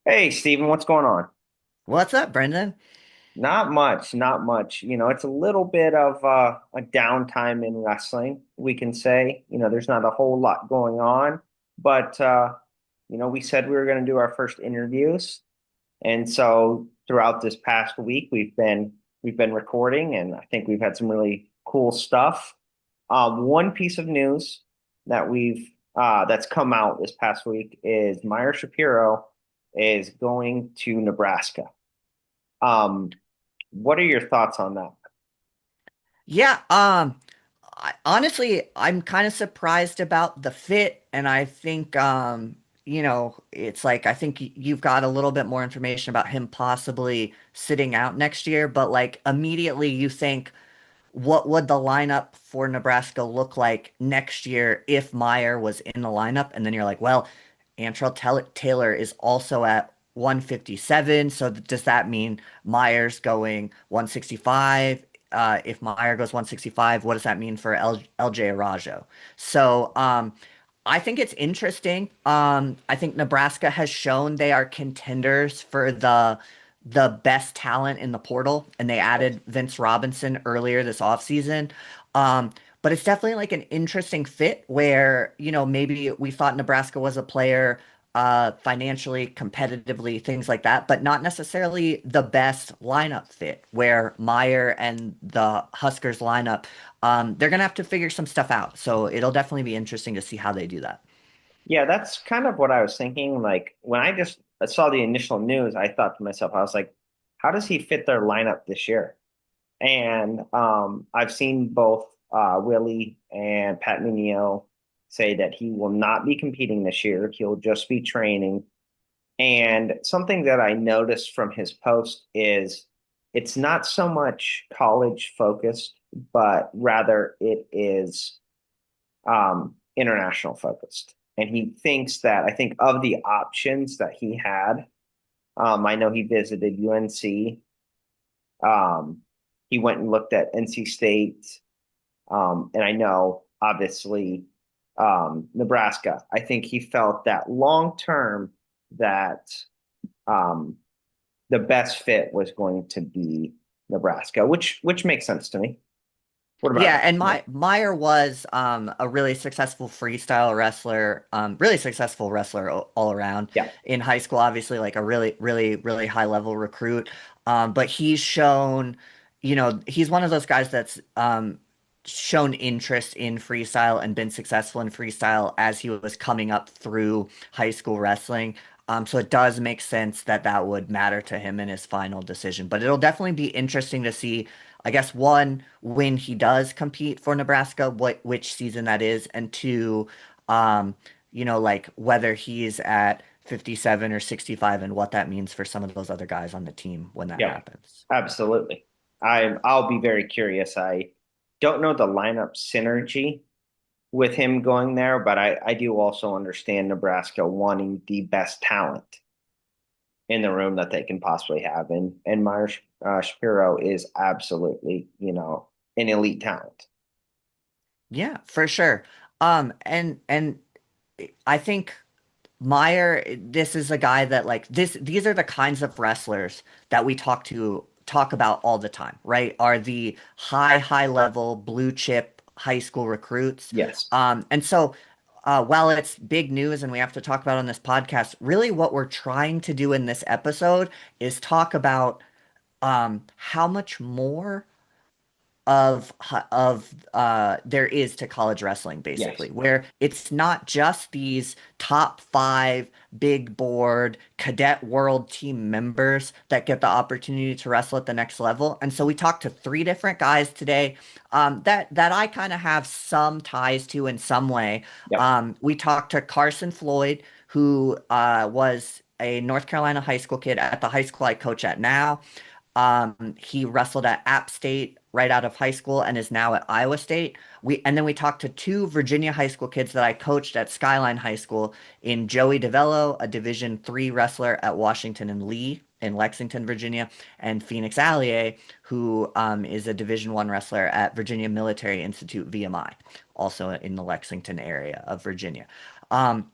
Hey, Steven, what's going on? What's up, Brendan? Not much, not much. It's a little bit of a downtime in wrestling, we can say. There's not a whole lot going on, but we said we were going to do our first interviews, and so throughout this past week, we've been recording, and I think we've had some really cool stuff. One piece of news that we've that's come out this past week is Meyer Shapiro is going to Nebraska. Um, what are your thoughts on that? Yeah, honestly, I'm kind of surprised about the fit, and I think, it's like I think you've got a little bit more information about him possibly sitting out next year, but like immediately you think, what would the lineup for Nebraska look like next year if Meyer was in the lineup? And then you're like, well, Taylor is also at 157, so does that mean Meyer's going 165? If Meyer goes 165, what does that mean for LJ Arajo? So, I think it's interesting. I think Nebraska has shown they are contenders for the best talent in the portal, and they added Vince Robinson earlier this offseason. Um, but it's definitely like an interesting fit where, maybe we thought Nebraska was a player financially, competitively, things like that, but not necessarily the best lineup fit where Meyer and the Huskers lineup, they're gonna have to figure some stuff out. So it'll definitely be interesting to see how they do that. Yeah, that's kind of what I was thinking. Like when I just saw the initial news, I thought to myself, I was like, how does he fit their lineup this year? And I've seen both Willie and Pat Mineo say that he will not be competing this year. He'll just be training. And something that I noticed from his post is it's not so much college focused, but rather it is international focused. And he thinks that I think of the options that he had, I know he visited UNC. Um, he went and looked at NC State, and I know obviously Nebraska. I think he felt that long term that um, the best fit was going to be Nebraska, which makes sense to me. What about Yeah, you? and Meyer was a really successful freestyle wrestler, really successful wrestler all around Yeah, in high school, obviously like a really, really, really high level recruit. But he's shown, he's one of those guys that's shown interest in freestyle and been successful in freestyle as he was coming up through high school wrestling. So it does make sense that that would matter to him in his final decision. But it'll definitely be interesting to see, I guess, one, when he does compete for Nebraska, which season that is, and two, um, like whether he's at 57 or 65 and what that means for some of those other guys on the team when that yeah, happens. absolutely. I'll be very curious. I don't know the lineup synergy with him going there, but I do also understand Nebraska wanting the best talent in the room that they can possibly have, and Meyer Shapiro is absolutely an elite talent. Yeah, for sure. And I think Meyer, this is a guy that like these are the kinds of wrestlers that we talk about all the time, right? Are the high level blue chip high school recruits. Yes. And so while it's big news and we have to talk about on this podcast, really what we're trying to do in this episode is talk about how much more of there is to college wrestling Yes. basically, where it's not just these top five big board cadet world team members that get the opportunity to wrestle at the next level. And so we talked to three different guys today, that I kind of have some ties to in some way. Yep. We talked to Carson Floyd, who was a North Carolina high school kid at the high school I coach at now. He wrestled at App State right out of high school and is now at Iowa State. We talked to two Virginia high school kids that I coached at Skyline High School in Joey DiVello, a Division III wrestler at Washington and Lee in Lexington, Virginia, and Phoenix Alyea, who is a Division I wrestler at Virginia Military Institute VMI, also in the Lexington area of Virginia. Um,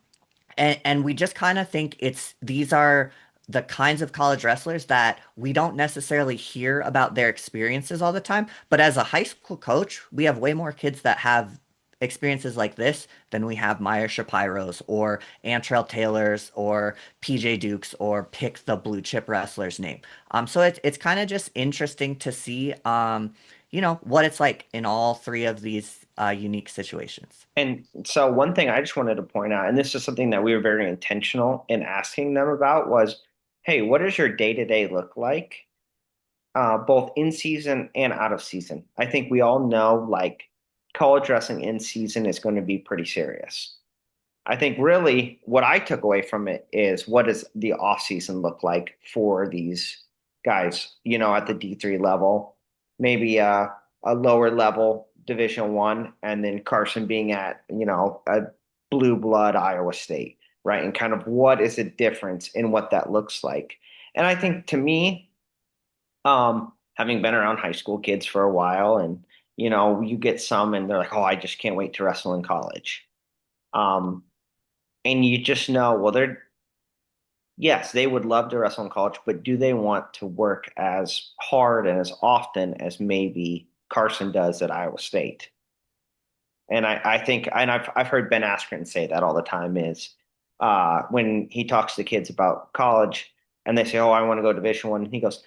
and we just kind of think these are the kinds of college wrestlers that we don't necessarily hear about their experiences all the time. But as a high school coach, we have way more kids that have experiences like this than we have Meyer Shapiro's or Antrell Taylor's or PJ Duke's or pick the blue chip wrestler's name. So it's kind of just interesting to see, what it's like in all three of these unique situations. And so one thing I just wanted to point out, and this is something that we were very intentional in asking them about was, hey, what does your day-to-day look like, both in season and out of season? I think we all know like college wrestling in season is going to be pretty serious. I think really what I took away from it is what does the off season look like for these guys, at the D3 level, maybe a lower level Division 1, and then Carson being at, a blue blood Iowa State, right? And kind of what is the difference in what that looks like. And I think to me, having been around high school kids for a while, and you get some and they're like, oh, I just can't wait to wrestle in college. Um, and you just know, well, yes, they would love to wrestle in college, but do they want to work as hard and as often as maybe Carson does at Iowa State? And I think, and I've heard Ben Askren say that all the time is when he talks to kids about college and they say, oh, I want to go Division 1, and he goes,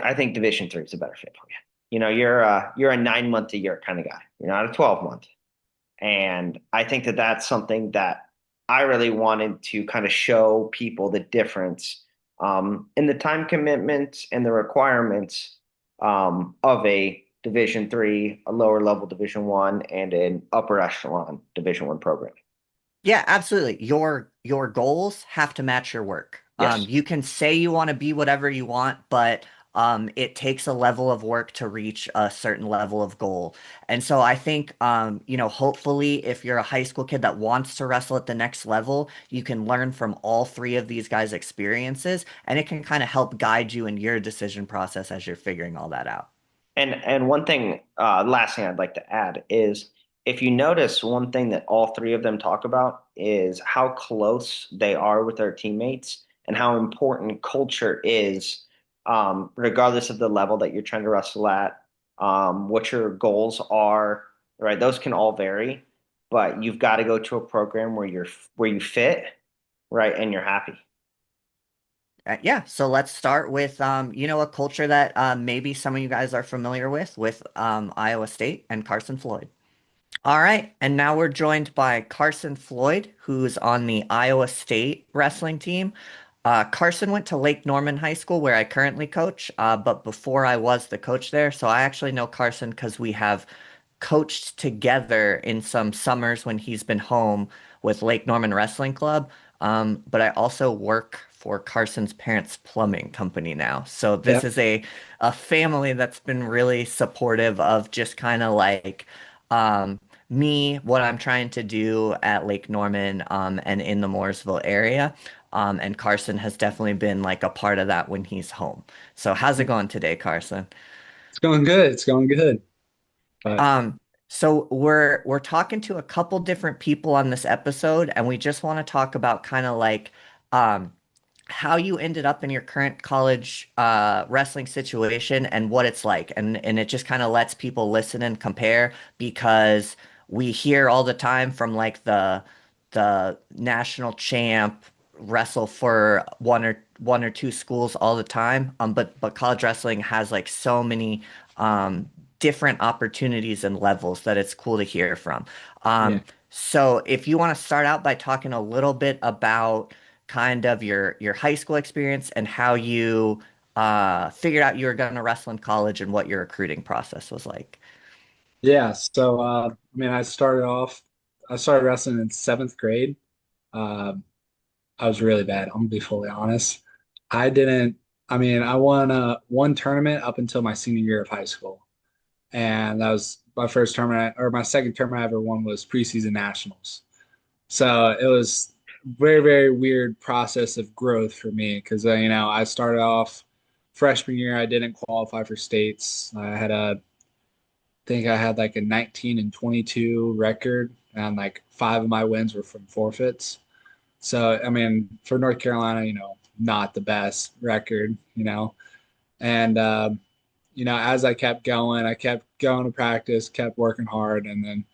I think Division 3 is a better fit for you. You're a 9 month a year kind of guy. You're not a 12 month. And I think that that's something that I really wanted to kind of show people the difference in the time commitments and the requirements of a Division 3, a lower level Division 1, and an upper echelon Division 1 program. Yeah, absolutely. Your goals have to match your work. Yes. You can say you want to be whatever you want, but it takes a level of work to reach a certain level of goal. And so I think, hopefully, if you're a high school kid that wants to wrestle at the next level, you can learn from all three of these guys' experiences, and it can kind of help guide you in your decision process as you're figuring all that out. And one thing, last thing I'd like to add is if you notice one thing that all three of them talk about is how close they are with their teammates and how important culture is, regardless of the level that you're trying to wrestle at, what your goals are, right? Those can all vary, but you've got to go to a program where you fit, right, and you're happy. Yeah, so let's start with a culture that maybe some of you guys are familiar with Iowa State and Carson Floyd. All right, and now we're joined by Carson Floyd, who's on the Iowa State wrestling team. Carson went to Lake Norman High School, where I currently coach, but before I was the coach there, so I actually know Carson because we have coached together in some summers when he's been home with Lake Norman Wrestling Club. But I also work for Carson's parents' plumbing company now. So this Yeah. is a family that's been really supportive of just kind of like me, what I'm trying to do at Lake Norman and in the Mooresville area. And Carson has definitely been like a part of that when he's home. So how's it going today, Carson? It's going good. It's going good. But Um, so we're talking to a couple different people on this episode, and we just want to talk about kind of like um how you ended up in your current college wrestling situation and what it's like. And it just kind of lets people listen and compare because we hear all the time from like the national champ wrestle for one or two schools all the time. But college wrestling has like so many different opportunities and levels that it's cool to hear from. yeah. So if you want to start out by talking a little bit about kind of your high school experience and how you figured out you were going to wrestle in college and what your recruiting process was like. Yeah. So I mean I started wrestling in seventh grade. Uh, I was really bad. I'm gonna be fully honest. I didn't I mean, I won one tournament up until my senior year of high school. And that was my first tournament or my second tournament I ever won was preseason nationals. So it was very, very weird process of growth for me because I started off freshman year, I didn't qualify for states. I think I had like a 19 and 22 record, and like five of my wins were from forfeits. So I mean, for North Carolina, not the best record, and as I kept going to practice, kept working hard, and then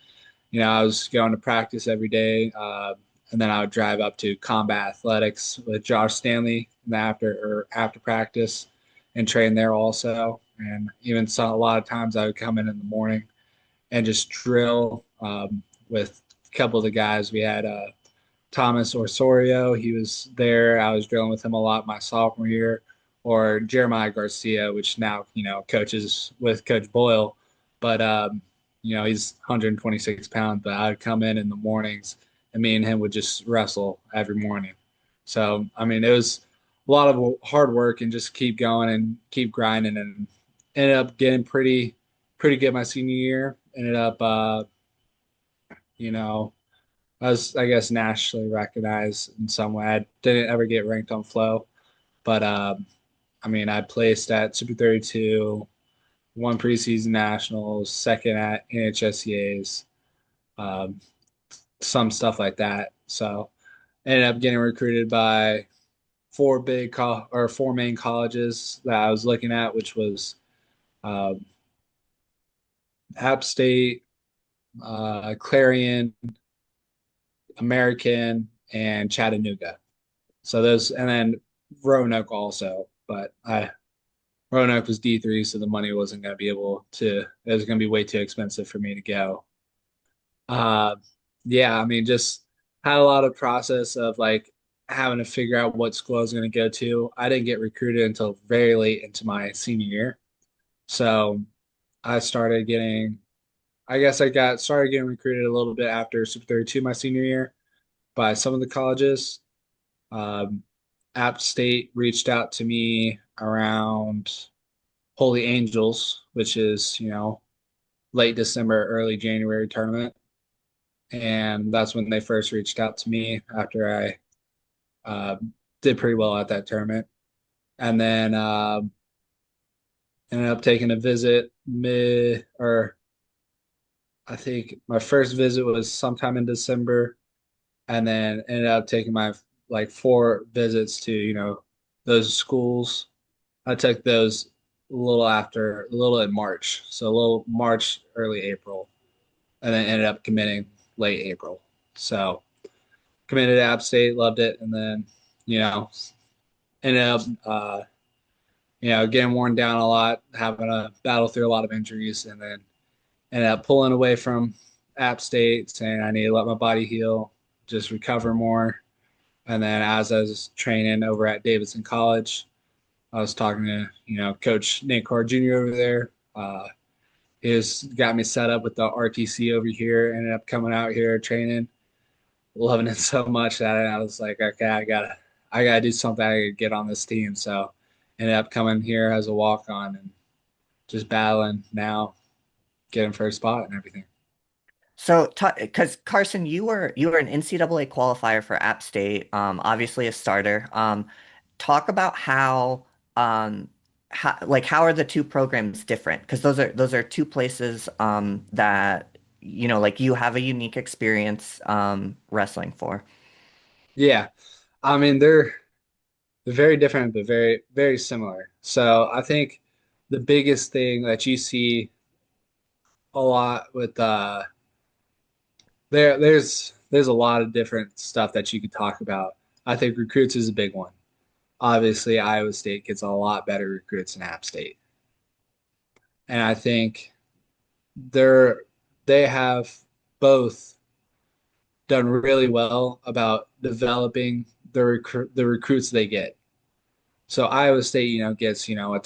I was going to practice every day, and then I would drive up to Combat Athletics with Josh Stanley after practice and train there also. And even a lot of times I would come in the morning and just drill with a couple of the guys. We had Thomas Osorio. He was there. I was drilling with him a lot my sophomore year. Or Jeremiah Garcia, which now, coaches with Coach Boyle. But, he's 126 pounds, but I'd come in the mornings and me and him would just wrestle every morning. So, I mean, it was a lot of hard work and just keep going and keep grinding, and ended up getting pretty good my senior year. Ended up, you know, I was, I guess, nationally recognized in some way. I didn't ever get ranked on Flow, but I mean, I placed at Super 32, won preseason nationals, second at NHSCA's, um, some stuff like that. So ended up getting recruited by four main colleges that I was looking at, which was um, App State, Clarion, American, and Chattanooga. So those, and then Roanoke also, but Roanoke was D3, so the money wasn't going to be it was going to be way too expensive for me to go. Uh, yeah, I mean, just had a lot of process of like having to figure out what school I was going to go to. I didn't get recruited until very late into my senior year. So I started getting, I guess I got started getting recruited a little bit after Super 32 my senior year by some of the colleges. Um, App State reached out to me around Holy Angels, which is, late December, early January tournament. And that's when they first reached out to me after I uh, did pretty well at that tournament. And then ended up taking a visit or I think my first visit was sometime in December, and then ended up taking my like four visits to, those schools. I took those a little in March. So a little March, early April, and then ended up committing late April. So committed to App State, loved it, and then, you know, ended up, getting worn down a lot, having to battle through a lot of injuries, and then ended up pulling away from App State, saying I need to let my body heal, just recover more. And then as I was training over at Davidson College, I was talking to, Coach Nate Carr Jr. over there. He just got me set up with the RTC over here. Ended up coming out here training, loving it so much that I was like, okay, I gotta do something. I gotta get on this team. So ended up coming here as a walk on and just battling now, getting first spot and everything. So, because Carson, you were an NCAA qualifier for App State, obviously a starter. Talk about how are the two programs different? Because those are two places that like you have a unique experience wrestling for. Yeah, I mean they're very different but very very similar. So I think the biggest thing that you see a lot with there's a lot of different stuff that you could talk about. I think recruits is a big one. Obviously, Iowa State gets a lot better recruits than App State, and I think they're they have both done really well about developing the recruits they get. So Iowa State, gets a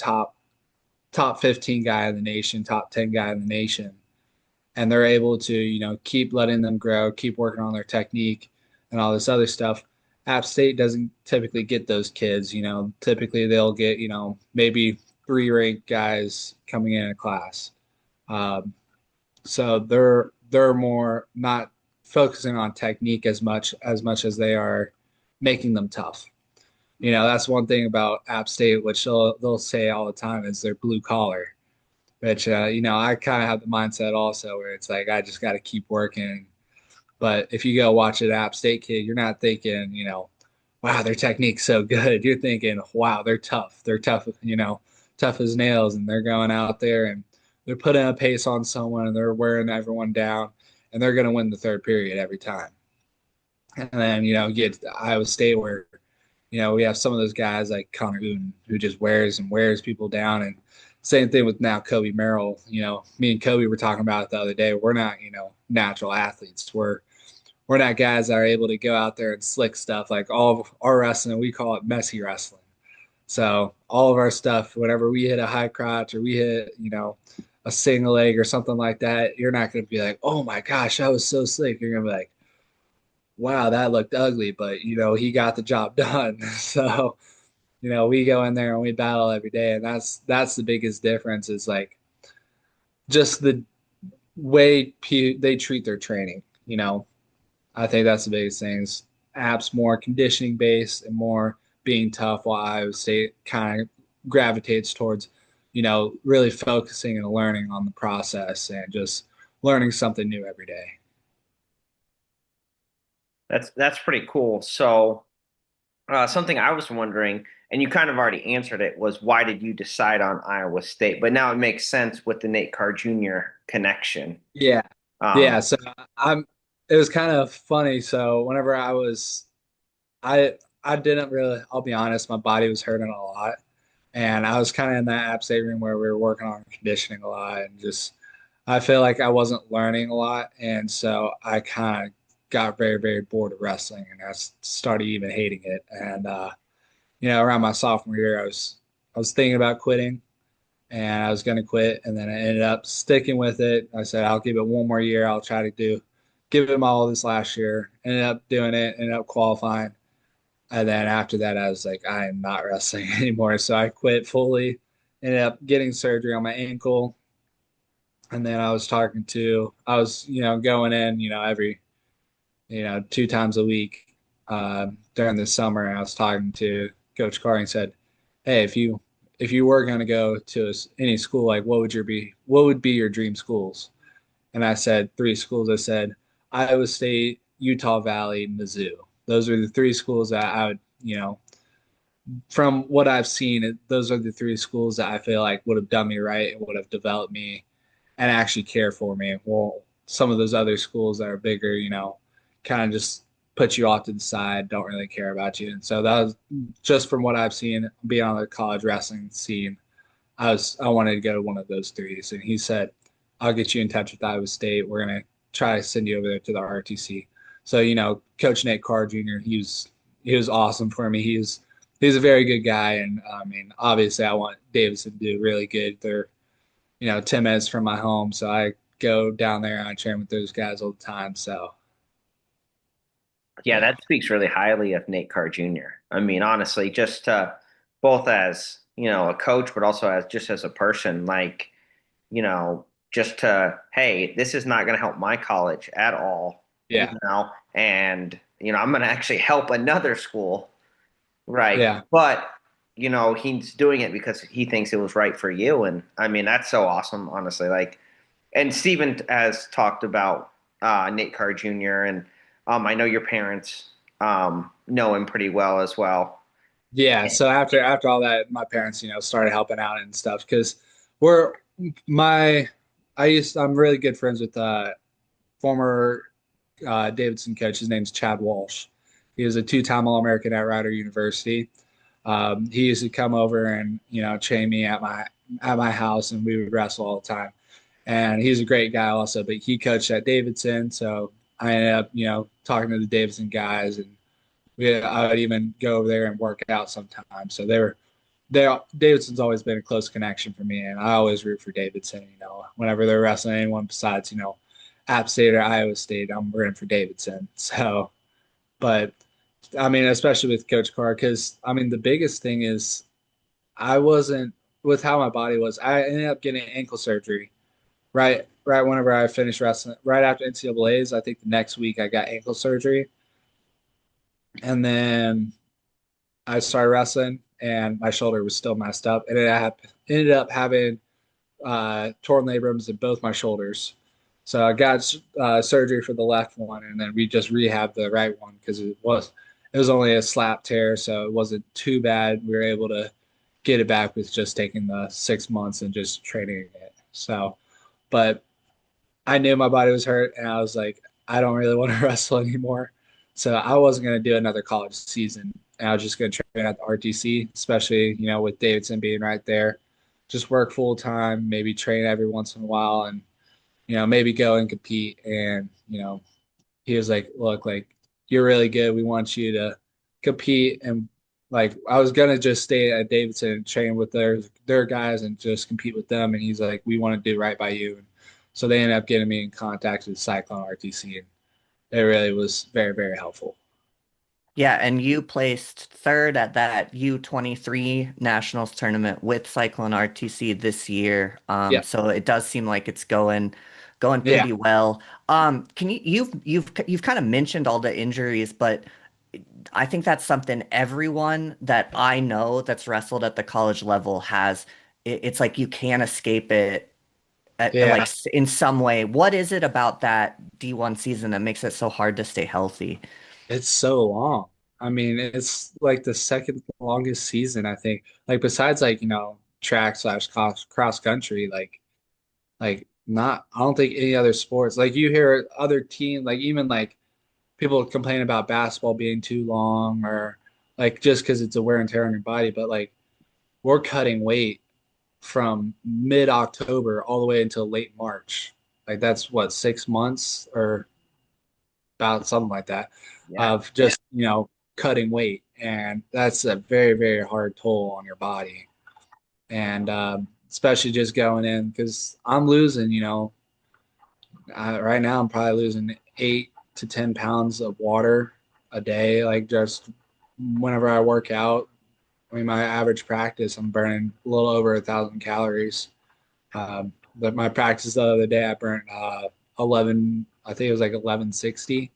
top 15 guy in the nation, top 10 guy in the nation, and they're able to keep letting them grow, keep working on their technique and all this other stuff. App State doesn't typically get those kids. Typically they'll get maybe three ranked guys coming in a class. Um, so they're more not focusing on technique as much as they are making them tough. That's one thing about App State, which they'll say all the time is they're blue collar, which I kind of have the mindset also where it's like I just got to keep working. But if you go watch an App State kid, you're not thinking, wow, their technique's so good. You're thinking, wow, they're tough. They're tough, tough as nails, and they're going out there and they're putting a pace on someone and they're wearing everyone down, and they're going to win the third period every time. And then, you get to Iowa State where, we have some of those guys like Connor Uden who just wears and wears people down. And same thing with now Kobe Merrill. Me and Kobe were talking about it the other day. We're not, natural athletes. We're not guys that are able to go out there and slick stuff. Like all of our wrestling, we call it messy wrestling. So all of our stuff, whenever we hit a high crotch or we hit, a single leg or something like that, you're not going to be like, oh my gosh, that was so slick. You're going to be like, wow, that looked ugly, but he got the job done. So, we go in there and we battle every day, and that's the biggest difference is like just the way they treat their training. I think that's the biggest thing. Is apps more conditioning based and more being tough, while Iowa State kind of gravitates towards, really focusing and learning on the process and just learning something new every day. That's pretty cool. So, something I was wondering, and you kind of already answered it, was why did you decide on Iowa State? But now it makes sense with the Nate Carr Jr. connection. Yeah. Um, Yeah. So it was kind of funny. So whenever I, I didn't really, I'll be honest, my body was hurting a lot. And I was kind of in that app state room where we were working on conditioning a lot and just, I feel like I wasn't learning a lot. And so I kind of got very, very bored of wrestling and I started even hating it. And, around my sophomore year, I was thinking about quitting and I was going to quit. And then I ended up sticking with it. I said, I'll give it one more year. I'll try to give it my all this last year. Ended up doing it, ended up qualifying. And then after that, I was like, I am not wrestling anymore. So I quit fully, ended up getting surgery on my ankle. And then I was, going in, every, 2 times a week during the summer. And I was talking to Coach Carr and said, hey, if you were going to go to any school, like what would be your dream schools? And I said three schools. I said Iowa State, Utah Valley, Mizzou. Those are the three schools that I would, from what I've seen, those are the three schools that I feel like would have done me right and would have developed me and actually care for me. Well, some of those other schools that are bigger, kind of just put you off to the side, don't really care about you. And so that was just from what I've seen being on the college wrestling scene. I wanted to go to one of those threes, and he said, "I'll get you in touch with Iowa State. We're gonna try to send you over there to the RTC." So Coach Nate Carr Jr. He was awesome for me. He's a very good guy, and I mean, obviously, I want Davidson to do really good. They're 10 minutes from my home, so I go down there and I train with those guys all the time. So yeah, yeah, that speaks really highly of Nate Carr Jr. I mean, honestly, just both as, a coach, but also as just as a person, like, just to, hey, this is not going to help my college at all, yeah, and, I'm going to actually help another school. Right. yeah. But, he's doing it because he thinks it was right for you. And I mean, that's so awesome, honestly. Like, and Steven has talked about Nate Carr Jr. and I know your parents know him pretty well as well. Yeah, so after all that, my parents, started helping out and stuff because we're my I'm really good friends with former Davidson coach. His name's Chad Walsh. He was a two-time All-American at Rider University. He used to come over and train me at my house, and we would wrestle all the time. And he's a great guy also, but he coached at Davidson, so I ended up talking to the Davidson guys and I would even go over there and work out sometimes. So Davidson's always been a close connection for me, and I always root for Davidson. Whenever they're wrestling anyone besides App State or Iowa State, I'm rooting for Davidson. So, but I mean, especially with Coach Carr, because I mean, the biggest thing is I wasn't with how my body was. I ended up getting ankle surgery right whenever I finished wrestling, right after NCAA's. I think the next week I got ankle surgery, and then I started wrestling and my shoulder was still messed up. And ended up having torn labrums in both my shoulders. So I got surgery for the left one, and then we just rehabbed the right one because it was only a slap tear, so it wasn't too bad. We were able to get it back with just taking the 6 months and just training it. So, but I knew my body was hurt, and I was like, I don't really want to wrestle anymore. So I wasn't going to do another college season. And I was just going to train at the RTC, especially, with Davidson being right there. Just work full time, maybe train every once in a while, and, maybe go and compete. And, he was like, look, like, you're really good. We want you to compete. And, like, I was going to just stay at Davidson and train with their guys and just compete with them. And he's like, we want to do right by you. And so they ended up getting me in contact with Cyclone RTC. And it really was very, very helpful. Yeah, and you placed third at that U23 Nationals tournament with Cyclone RTC this year. Yeah. So it does seem like it's going Yeah. pretty well. Can you've kind of mentioned all the injuries, but I think that's something everyone that I know that's wrestled at the college level has. It's like you can't escape it, like Yeah. in some way. What is it about that D1 season that makes it so hard to stay healthy? It's so long. I mean, it's like the second longest season, I think. Like besides like, track slash cross country, like not I don't think any other sports. Like you hear other team, like even like people complain about basketball being too long or like just because it's a wear and tear on your body, but like we're cutting weight from mid-October all the way until late March. Like that's what, 6 months or about something like that Yeah. of just, cutting weight. And that's a very, very hard toll on your body. And especially just going in because I'm losing, right now I'm probably losing 8 to 10 pounds of water a day. Like just whenever I work out, I mean, my average practice, I'm burning a little over 1,000 calories. But my practice the other day, I burnt 11, I think it was like 1160.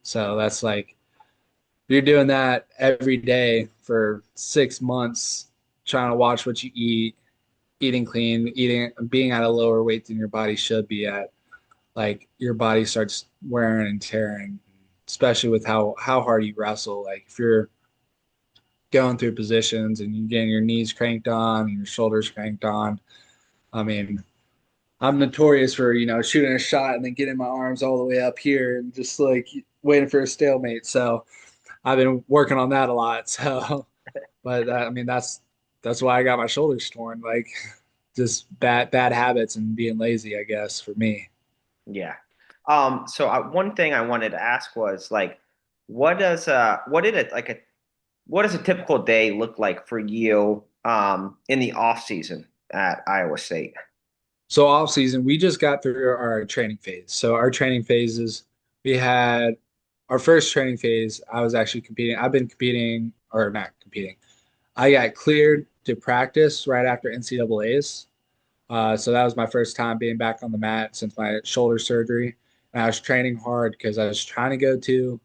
So that's like you're doing that every day for 6 months, trying to watch what you eat, eating clean, being at a lower weight than your body should be at. Like your body starts wearing and tearing, especially with how hard you wrestle. Like if you're going through positions and you're getting your knees cranked on and your shoulders cranked on. I mean, I'm notorious for, shooting a shot and then getting my arms all the way up here and just like waiting for a stalemate. So I've been working on that a lot. So, but I mean, that's why I got my shoulders torn. Like just bad habits and being lazy, I guess, for me. Yeah. So one thing I wanted to ask was like, what did it like a what does a typical day look like for you in the off season at Iowa State? So off season, we just got through our training phase. So our training phases, we had our first training phase. I was actually competing. I've been competing or not competing. I got cleared to practice right after NCAA's. So that was my first time being back on the mat since my shoulder surgery. And I was training hard because I was trying to go to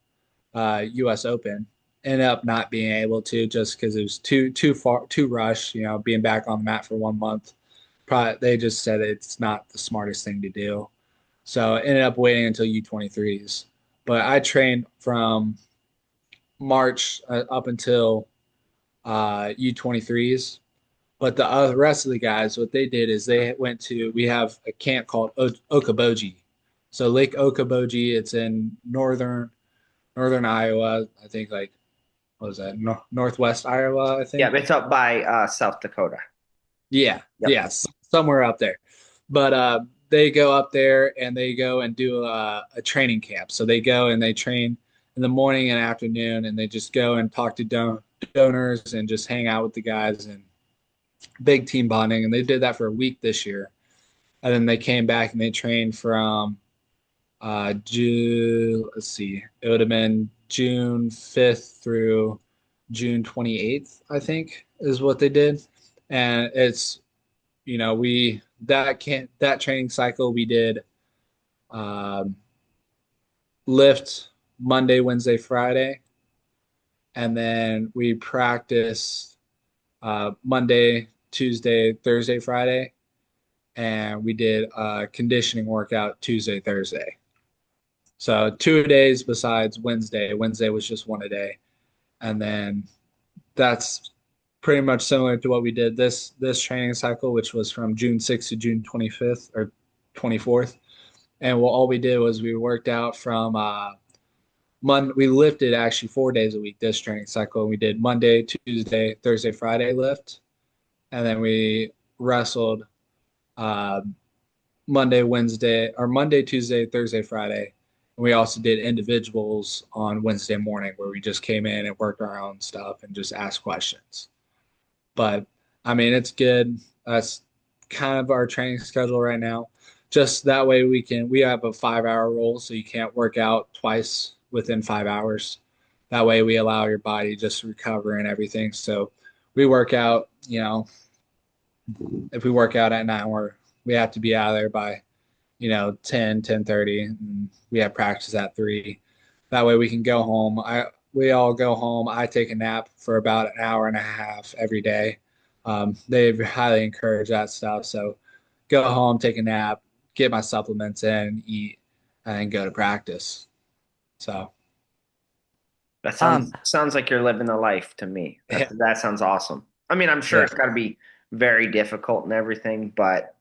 U.S. Open. Ended up not being able to just because it was too far too rushed. Being back on the mat for 1 month. Probably they just said it's not the smartest thing to do. So I ended up waiting until U23s. But I trained from March up until U23s. But the rest of the guys, what they did is they went to, we have a camp called Okoboji. So Lake Okoboji, it's in northern Iowa. I think like, what was that? Northwest Iowa, I Yeah, think. it's up by South Dakota. Yeah, Yep. yeah, somewhere up there. But they go up there and they go and do a training camp. So they go and they train in the morning and afternoon, and they just go and talk to donors and just hang out with the guys and big team bonding. And they did that for a week this year. And then they came back and they trained from June, let's see, it would have been June 5th through June 28th, I think, is what they did. And it's, we that training cycle we did um, lift Monday, Wednesday, Friday, and then we practiced Monday, Tuesday, Thursday, Friday, and we did a conditioning workout Tuesday, Thursday. So 2 days besides Wednesday. Wednesday was just one a day. And then that's pretty much similar to what we did this training cycle, which was from June 6th to June 25th or 24th. And what all we did was we worked out from we lifted actually 4 days a week this training cycle. We did Monday, Tuesday, Thursday, Friday lift, and then we wrestled uh, Monday, Tuesday, Thursday, Friday. And we also did individuals on Wednesday morning where we just came in and worked our own stuff and just asked questions. But I mean, it's good. That's kind of our training schedule right now. Just that way we have a 5 hour rule, so you can't work out twice within 5 hours. That way we allow your body just to recover and everything. So we work out, if we work out at 9, we have to be out of there by, 10:30, and we have practice at 3. That way we can go home. We all go home. I take a nap for about an hour and a half every day. They highly encourage that stuff. So go home, take a nap, get my supplements in, eat, and then go to practice. So That Um, sounds like you're living the life to me. yeah, That sounds awesome. I mean, I'm sure yeah. it's got to be very difficult and everything, but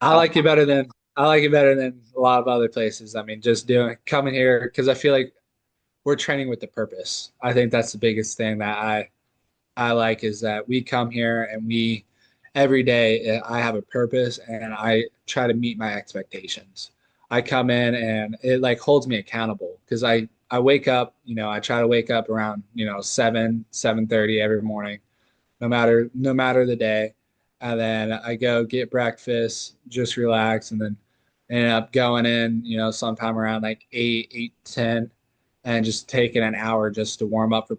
I uh, like it better than I like it better than a lot of other places. I mean, just doing coming here because I feel like we're training with the purpose. I think that's the biggest thing that I like is that we come here and we every day I have a purpose and I try to meet my expectations. I come in and it like holds me accountable because I wake up, I try to wake up around, 7:30 every morning, no matter the day. And then I go get breakfast, just relax, and then end up going in, sometime around like 8:10, and just taking an hour just to warm up for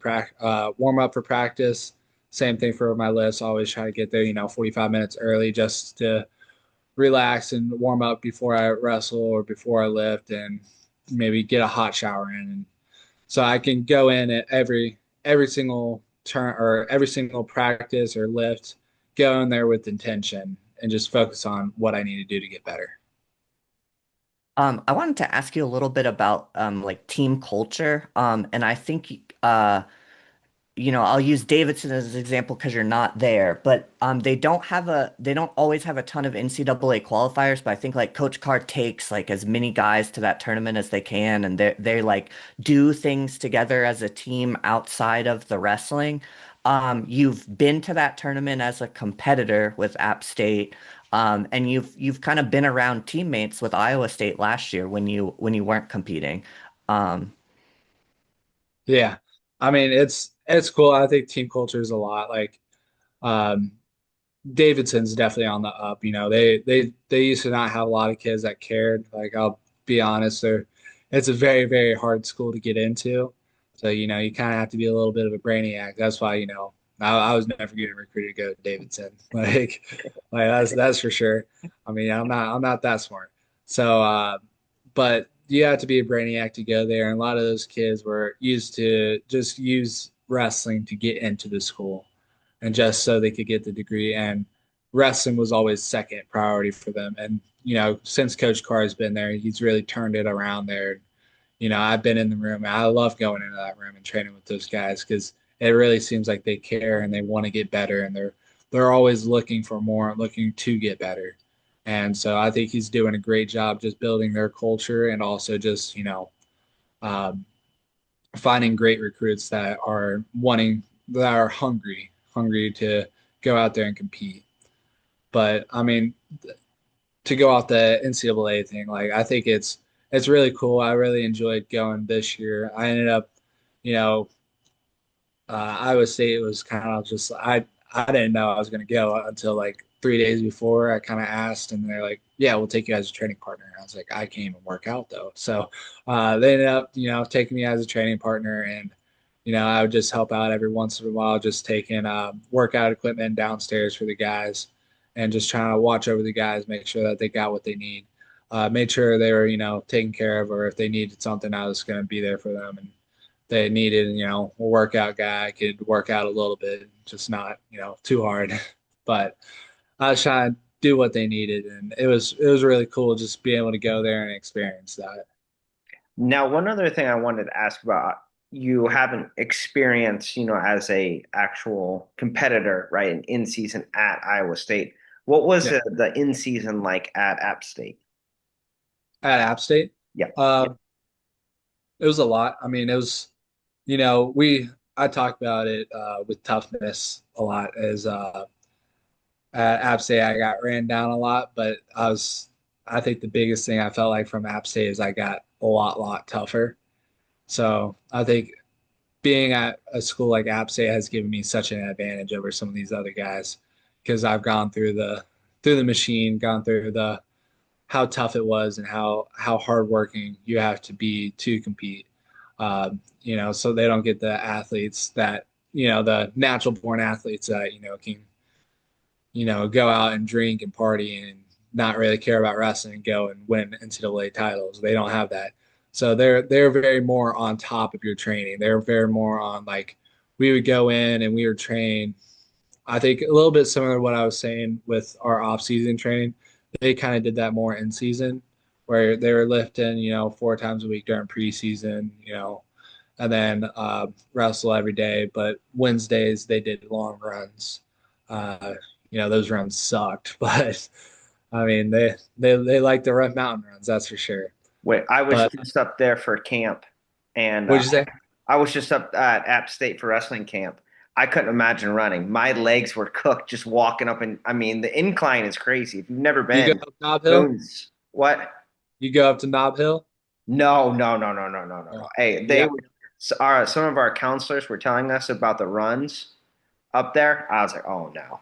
practice. Same thing for my lifts. Always try to get there, 45 minutes early just to relax and warm up before I wrestle or before I lift, and maybe get a hot shower in. And so I can go in at every single turn or every single practice or lift, go in there with intention and just focus on what I need to do to get better. I wanted to ask you a little bit about like team culture. And I think I'll use Davidson as an example because you're not there, but they don't always have a ton of NCAA qualifiers, but I think like Coach Carr takes like as many guys to that tournament as they can, and they like do things together as a team outside of the wrestling. You've been to that tournament as a competitor with App State, and you've kind of been around teammates with Iowa State last year when you weren't competing. Um, Yeah. I mean, it's cool. I think team culture is a lot like um Davidson's definitely on the up. They used to not have a lot of kids that cared. Like I'll be honest, it's a very, very hard school to get into. So, you kind of have to be a little bit of a brainiac. That's why, I was never getting recruited to go to Davidson. Like that's for sure. I mean, I'm not that smart. So, but you have to be a brainiac to go there. And a lot of those kids were used to just use wrestling to get into the school and just so they could get the degree. And wrestling was always second priority for them. And, since Coach Carr has been there, he's really turned it around there. I've been in the room. I love going into that room and training with those guys because it really seems like they care and they want to get better, and they're always looking for more, looking to get better. And so I think he's doing a great job just building their culture and also just, um, finding great recruits that are hungry to go out there and compete. But I mean, to go off the NCAA thing, like I think it's really cool. I really enjoyed going this year. I ended up, you know, Iowa State was kind of just I didn't know I was going to go until like 3 days before. I kind of asked, and they're like, "Yeah, we'll take you as a training partner." And I was like, "I can't even work out though." So they ended up, taking me as a training partner, and I would just help out every once in a while, just taking workout equipment downstairs for the guys, and just trying to watch over the guys, make sure that they got what they need. Made sure they were, taken care of, or if they needed something, I was going to be there for them. And they needed, a workout guy could work out a little bit, just not, too hard. But I was trying to do what they needed, and it was really cool just being able to go there and experience that. now one other thing I wanted to ask about. you haven't experienced, as a actual competitor, right, an in season at Iowa State. What was Yeah. the in season like at App State? At App State, Yeah. uh, it was a lot. I mean, it was, I talk about it with toughness a lot. As at App State, I got ran down a lot, but I think the biggest thing I felt like from App State is I got a lot tougher. So I think being at a school like App State has given me such an advantage over some of these other guys because I've gone through the machine, gone through the how tough it was and how hardworking you have to be to compete. So they don't get the athletes that the natural born athletes that can go out and drink and party and not really care about wrestling and go and win NCAA titles. They don't have that. So they're very more on top of your training. They're very more on like we would go in and we would train. I think a little bit similar to what I was saying with our off-season training. They kind of did that more in season, where they were lifting, 4 times a week during preseason, and then wrestle every day. But Wednesdays they did long runs. Uh, those runs sucked, but I mean they like to run mountain runs, that's for sure. Wait, I was But just up there for camp, and what'd you say? I was just up at App State for wrestling camp. I couldn't imagine running. My legs were cooked just walking up, and I mean the incline is crazy. If you've never You go been, up Knob Hill? boons. What? You go up to Knob Hill? No, no, no, no, no, no, no, no. Oh, Hey, yeah, some of our counselors were telling us about the runs up there. I was like, oh no,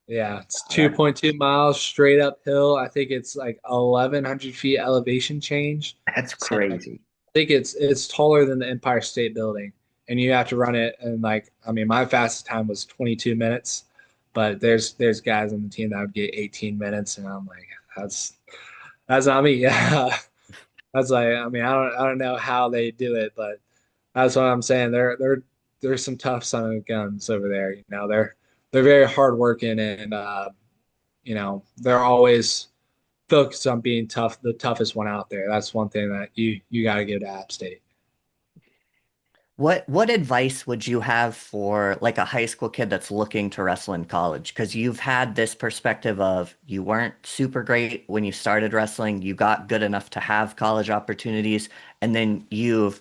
yeah. It's that's 2.2 miles straight uphill. I think it's like 1,100 feet elevation change. that's So I crazy. think it's taller than the Empire State Building, and you have to run it. And like, I mean, my fastest time was 22 minutes, but there's guys on the team that would get 18 minutes, and I'm like, that's not me. Yeah, that's like, I mean, I don't know how they do it, but that's what I'm saying. There's some tough son of guns over there. They're very hardworking, and they're always focused on being tough, the toughest one out there. That's one thing that you got to give to App State. What advice would you have for like a high school kid that's looking to wrestle in college? Because you've had this perspective of you weren't super great when you started wrestling, you got good enough to have college opportunities, and then you've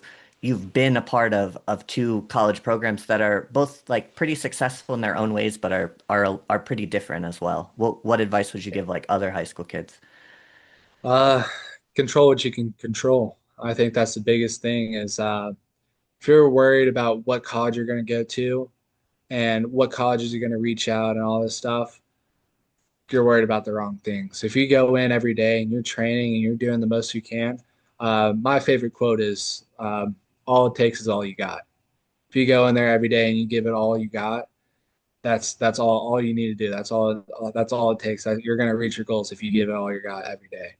been a part of two college programs that are both like pretty successful in their own ways, but are pretty different as well. What advice would you give like other high school kids? Uh, Control what you can control. I think that's the biggest thing is if you're worried about what college you're going to go to and what colleges you're going to reach out and all this stuff, you're worried about the wrong things. If you go in every day and you're training and you're doing the most you can, my favorite quote is all it takes is all you got. If you go in there every day and you give it all you got, that's all you need to do. That's all it takes. You're going to reach your goals if you give it all you got every day.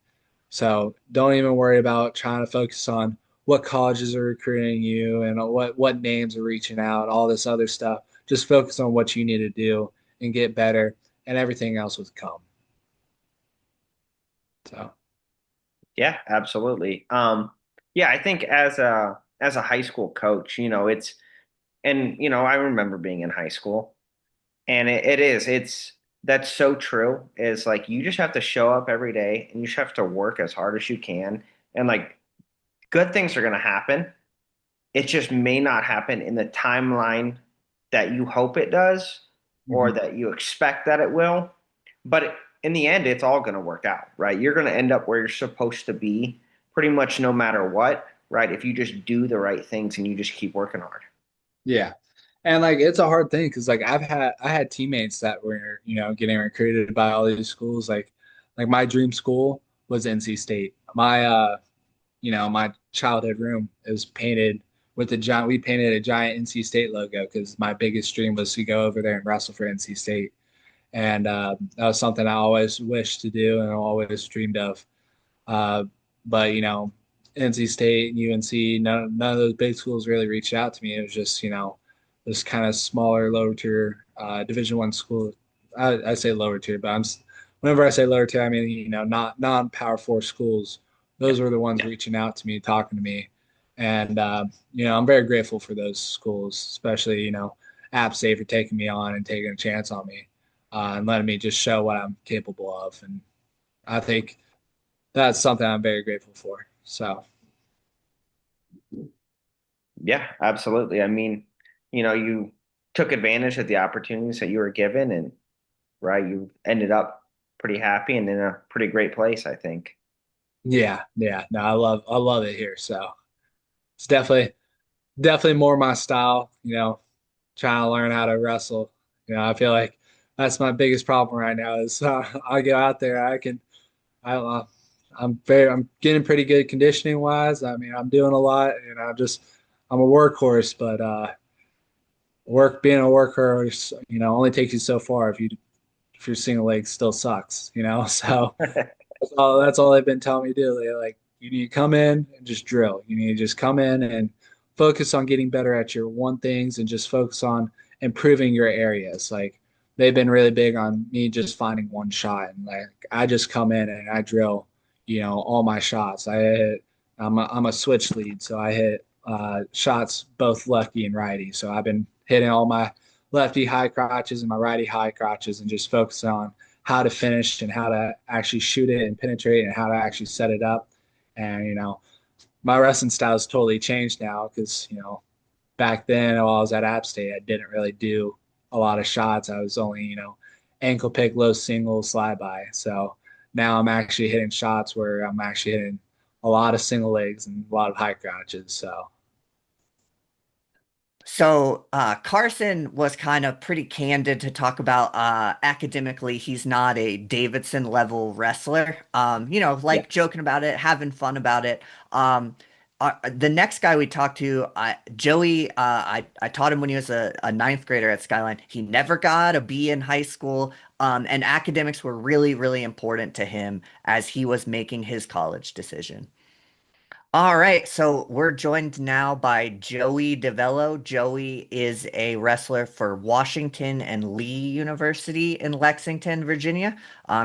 So don't even worry about trying to focus on what colleges are recruiting you and what names are reaching out, all this other stuff. Just focus on what you need to do and get better, and everything else will come. So Yeah, absolutely. Yeah, I think as a high school coach, it's and I remember being in high school, and it's that's so true. Is like you just have to show up every day, and you just have to work as hard as you can, and like good things are gonna happen. It just may not happen in the timeline that you hope it does or mhm. that you expect that it will. But in the end, it's all going to work out, right? You're going to end up where you're supposed to be pretty much no matter what, right? If you just do the right things and you just keep working hard. Yeah. And like it's a hard thing because like I had teammates that were, getting recruited by all these schools. Like my dream school was NC State. My childhood room is painted with a giant we painted a giant NC State logo because my biggest dream was to go over there and wrestle for NC State. And that was something I always wished to do and always dreamed of. Uh, but NC State and UNC, none of those big schools really reached out to me. It was just this kind of smaller, lower tier Division One school. I say lower tier, but whenever I say lower tier, I mean not non Power Four schools. Yeah. Those were the ones reaching out to me, talking to me, And I'm very grateful for those schools, especially App State for taking me on and taking a chance on me, and letting me just show what I'm capable of. And I think that's something I'm very grateful for. So Yeah, absolutely. I mean, you took advantage of the opportunities that you were given, and right, you ended up pretty happy and in a pretty great place, I think. yeah, yeah, no, I love it here. So it's definitely more my style. Trying to learn how to wrestle. I feel like that's my biggest problem right now is I go out there, I don't know. I'm getting pretty good conditioning wise. I mean, I'm doing a lot and I'm a workhorse, but being a workhorse, only takes you so far if your single leg still sucks. So that's all they've been telling me to do. They're like, you need to come in and just drill. You need to just come in and focus on getting better at your one things and just focus on improving your areas. Like they've been really big on me just finding one shot. And like I just come in and I drill, all my shots. I'm a switch lead, so I hit shots both lefty and righty. So I've been hitting all my lefty high crotches and my righty high crotches and just focus on how to finish and how to actually shoot it and penetrate and how to actually set it up. And, my wrestling style has totally changed now because, back then while I was at App State, I didn't really do a lot of shots. I was only, ankle pick, low single, slide by. So now I'm actually hitting shots where I'm actually hitting a lot of single legs and a lot of high crotches. So So Carson was kind of pretty candid to talk about academically, he's not a Davidson level wrestler. Yeah. Like joking about it, having fun about it. The next guy we talked to, Joey, I taught him when he was a ninth grader at Skyline. He never got a B in high school, and academics were really, really important to him as he was making his college decision. All right, so we're joined now by Joey DiVello. Joey is a wrestler for Washington and Lee University in Lexington, Virginia.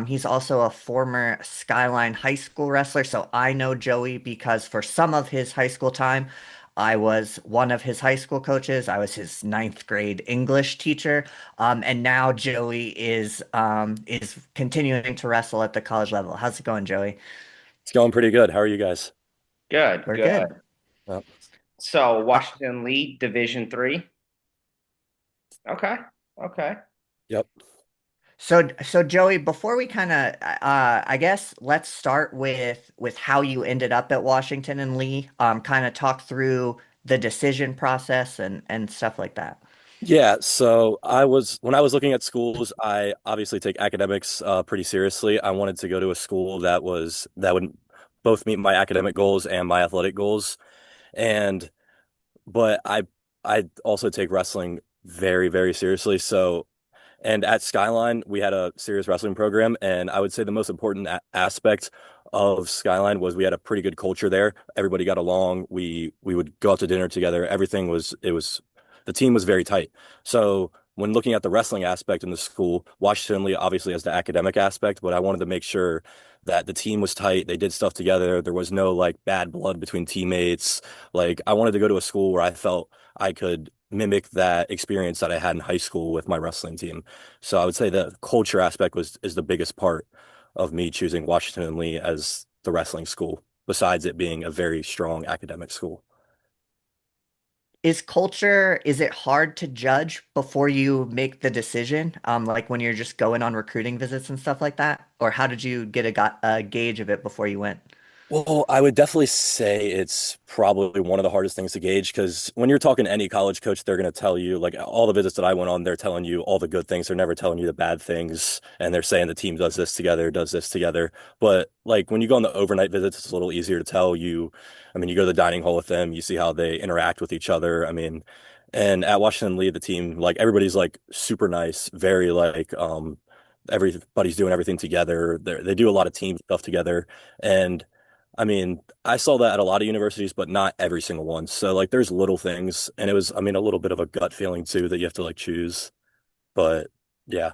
He's also a former Skyline High School wrestler, so I know Joey because for some of his high school time, I was one of his high school coaches. I was his ninth grade English teacher, and now Joey is continuing to wrestle at the college level. How's it going, Joey? It's going pretty good. How are you guys? Good, We're good. good. Uh, So Washington Lee, Division 3. Okay, okay. yep. So Joey, before we kind of, I guess let's start with how you ended up at Washington and Lee. Kind of talk through the decision process and stuff like that. Yeah, so when I was looking at schools, I obviously take academics pretty seriously. I wanted to go to a school that would both meet my academic goals and my athletic goals. And but I also take wrestling very, very seriously. And at Skyline, we had a serious wrestling program, and I would say the most important aspect of Skyline was we had a pretty good culture there. Everybody got along. We would go out to dinner together. The team was very tight. So when looking at the wrestling aspect in the school, Washington Lee obviously has the academic aspect, but I wanted to make sure that the team was tight. They did stuff together. There was no like bad blood between teammates. Like I wanted to go to a school where I felt I could mimic that experience that I had in high school with my wrestling team. So I would say the culture aspect is the biggest part of me choosing Washington and Lee as the wrestling school, besides it being a very strong academic school. Is it hard to judge before you make the decision? Like when you're just going on recruiting visits and stuff like that? Or how did you get a gauge of it before you went? Well, I would definitely say it's probably one of the hardest things to gauge because when you're talking to any college coach, they're going to tell you, like all the visits that I went on, they're telling you all the good things. They're never telling you the bad things. And they're saying the team does this together, does this together. But like when you go on the overnight visits, it's a little easier to tell you. I mean, you go to the dining hall with them, you see how they interact with each other. I mean, and at Washington Lee, the team, like everybody's like super nice, very like, everybody's doing everything together. They do a lot of team stuff together. And I mean, I saw that at a lot of universities, but not every single one. So like there's little things and it was, I mean, a little bit of a gut feeling too that you have to like choose. But yeah.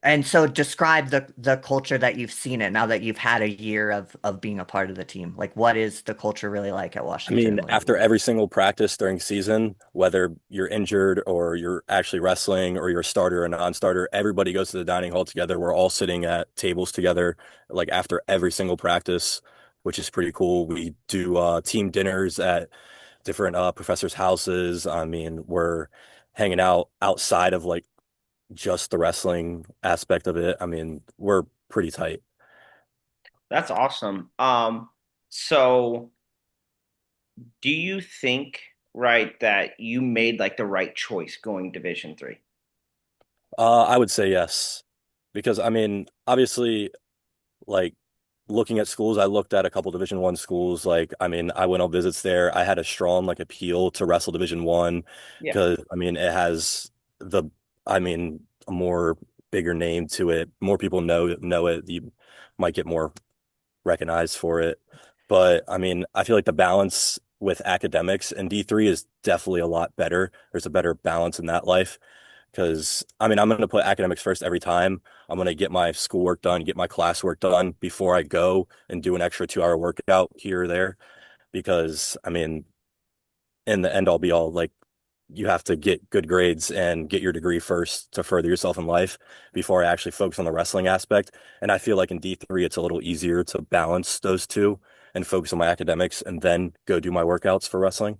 And so describe the culture that you've seen it now that you've had a year of being a part of the team. Like what is the culture really like at I Washington mean, and Lee? after every single practice during season, whether you're injured or you're actually wrestling or you're a starter or non-starter, everybody goes to the dining hall together. We're all sitting at tables together, like after every single practice, which is pretty cool. We do team dinners at different professors' houses. I mean, we're hanging out outside of like just the wrestling aspect of it. I mean, we're pretty tight. That's awesome. So do you think, right, that you made like the right choice going Division 3? I would say yes, because I mean, obviously, like looking at schools, I looked at a couple Division 1 schools. Like, I mean, I went on visits there. I had a strong like appeal to wrestle Division 1 Yeah. because I mean, it has the, I mean, a more bigger name to it. More people know it. You might get more recognized for it. But I mean, I feel like the balance with academics and D3 is definitely a lot better. There's a better balance in that life because I mean, I'm going to put academics first every time. I'm going to get my schoolwork done, get my classwork done before I go and do an extra 2 hour workout here or there. Because I mean, in the end all be all, like you have to get good grades and get your degree first to further yourself in life before I actually focus on the wrestling aspect. And I feel like in D3, it's a little easier to balance those two and focus on my academics and then go do my workouts for wrestling.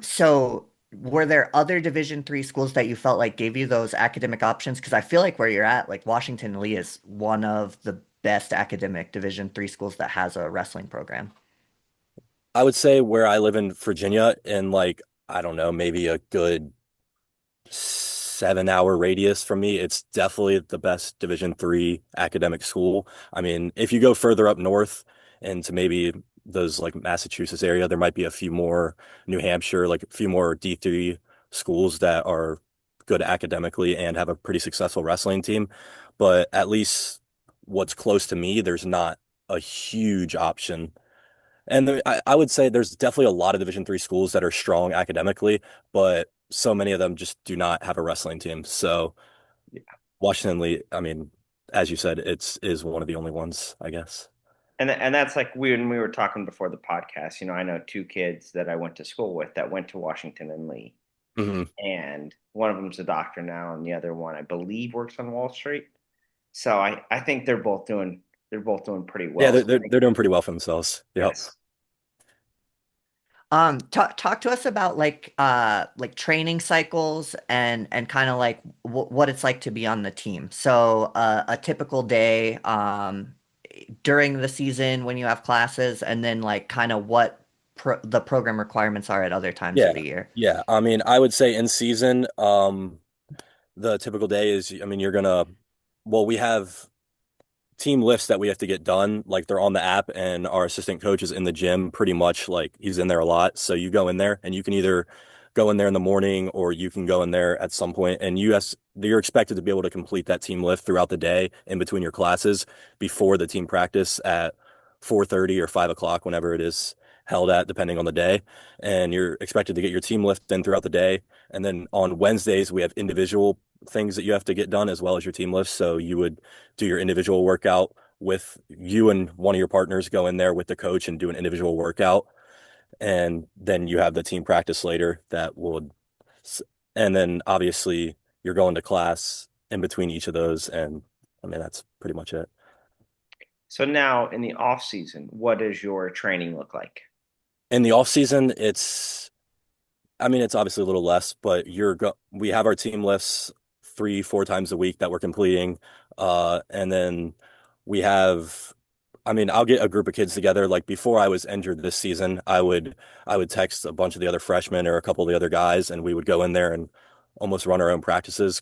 So were there other Division 3 schools that you felt like gave you those academic options? Because I feel like where you're at, like Washington and Lee is one of the best academic Division 3 schools that has a wrestling program. I would say where I live in Virginia, in like, I don't know, maybe a good 7 hour radius from me, it's definitely the best Division 3 academic school. I mean, if you go further up north into maybe those like Massachusetts area, there might be a few more New Hampshire, like a few more D3 schools that are good academically and have a pretty successful wrestling team. But at least what's close to me, there's not a huge option and I would say there's definitely a lot of Division 3 schools that are strong academically, but so many of them just do not have a wrestling team. So Washington Lee, I mean, as you said, it's is one of the only ones, I guess. And that's like when we were talking before the podcast, I know two kids that I went to school with that went to Washington and Lee. Hmm. And one of them's a doctor now, and the other one, I believe, works on Wall Street. So I think they're both doing pretty Yeah, well. So they're doing pretty well for themselves. Yep. yes. Talk to us about like training cycles and kind of like what it's like to be on the team. So a typical day during the season when you have classes, and then like kind of what the program requirements are at other times Yeah. of the year. Yeah. I mean, I would say in season, the typical day is, I mean, well, we have team lifts that we have to get done. Like they're on the app, and our assistant coach is in the gym pretty much. Like he's in there a lot. So you go in there and you can either go in there in the morning or you can go in there at some point and you're expected to be able to complete that team lift throughout the day in between your classes before the team practice at 4:30 or 5 o'clock, whenever it is held at, depending on the day. And you're expected to get your team lift in throughout the day. And then on Wednesdays, we have individual things that you have to get done as well as your team lifts. So you would do your individual workout with you and one of your partners go in there with the coach and do an individual workout. And then you have the team practice later that would, and then obviously you're going to class in between each of those. And I mean, that's pretty much it. So now in the off season, what does your training look like? In the off season, I mean, it's obviously a little less, but we have our team lifts 3, 4 times a week that we're completing. And then we have, I mean, I'll get a group of kids together. Like before I was injured this season, I would text a bunch of the other freshmen or a couple of the other guys, and we would go in there and almost run our own practices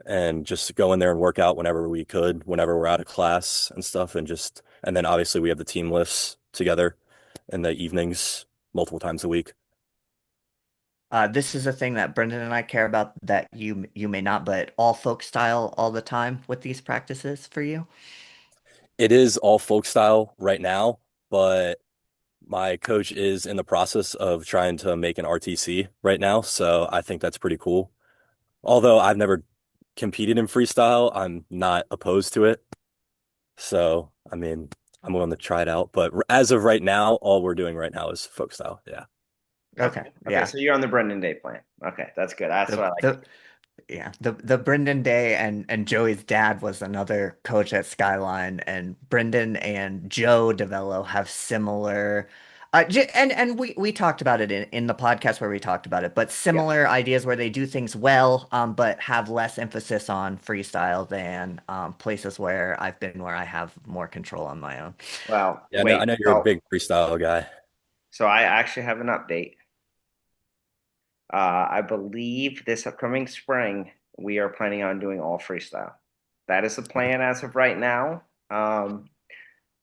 and just go in there and work out whenever we could, whenever we're out of class and stuff. And then obviously we have the team lifts together in the evenings multiple times a week. This is a thing that Brendan and I care about that you may not, but all folk style all the time with these practices for you. It is all folk style right now, but my coach is in the process of trying to make an RTC right now, so I think that's pretty cool. Although I've never competed in freestyle, I'm not opposed to it. So, I mean, I'm willing to try it out. But as of right now, all we're doing right now is folk style. Yeah. Okay. Okay, Okay. yeah. So you're on the Brendan Day plan. Okay, that's good. That's what The I like. the Yeah, the Brendan Day and Joey's dad was another coach at Skyline, and Brendan and Joe DiVello have similar, and we talked about it in the podcast where we talked about it, but Yeah. similar ideas where they do things well, but have less emphasis on freestyle than places where I've been where I have more control on my own. Well, Yeah, I wait. know you're a So, big freestyle guy. so I actually have an update. I believe this upcoming spring we are planning on doing all freestyle. That is the plan as of right now.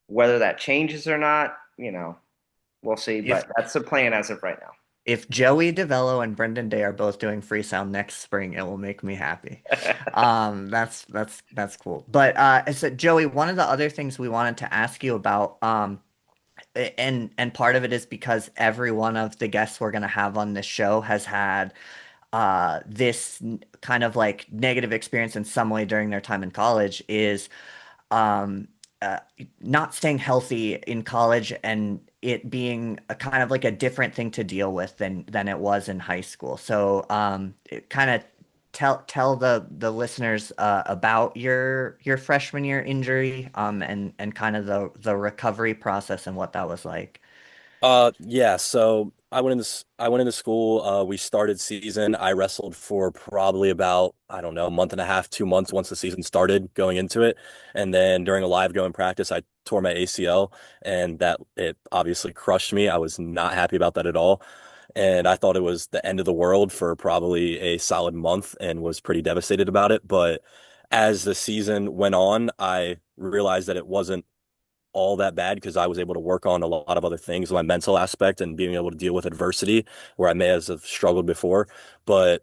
Whether that changes or not, we'll see. If But that's the plan as of right if Joey DeVello and Brendan Day are both doing freestyle next spring, it will make me happy. now. That's cool. But so Joey, one of the other things we wanted to ask you about, and part of it is because every one of the guests we're gonna have on this show has had kind of like negative experience in some way during their time in college is um, uh, not staying healthy in college and it being a kind of like a different thing to deal with than it was in high school. So it kind of tell the listeners about your freshman year injury and kind of the recovery process and what that was like. Yeah, so I went into school, we started season. I wrestled for probably about, I don't know, a month and a half, 2 months once the season started going into it. And then during a live going practice, I tore my ACL and that it obviously crushed me. I was not happy about that at all. And I thought it was the end of the world for probably a solid month and was pretty devastated about it. But as the season went on, I realized that it wasn't all that bad because I was able to work on a lot of other things, my mental aspect and being able to deal with adversity where I may have struggled before. But,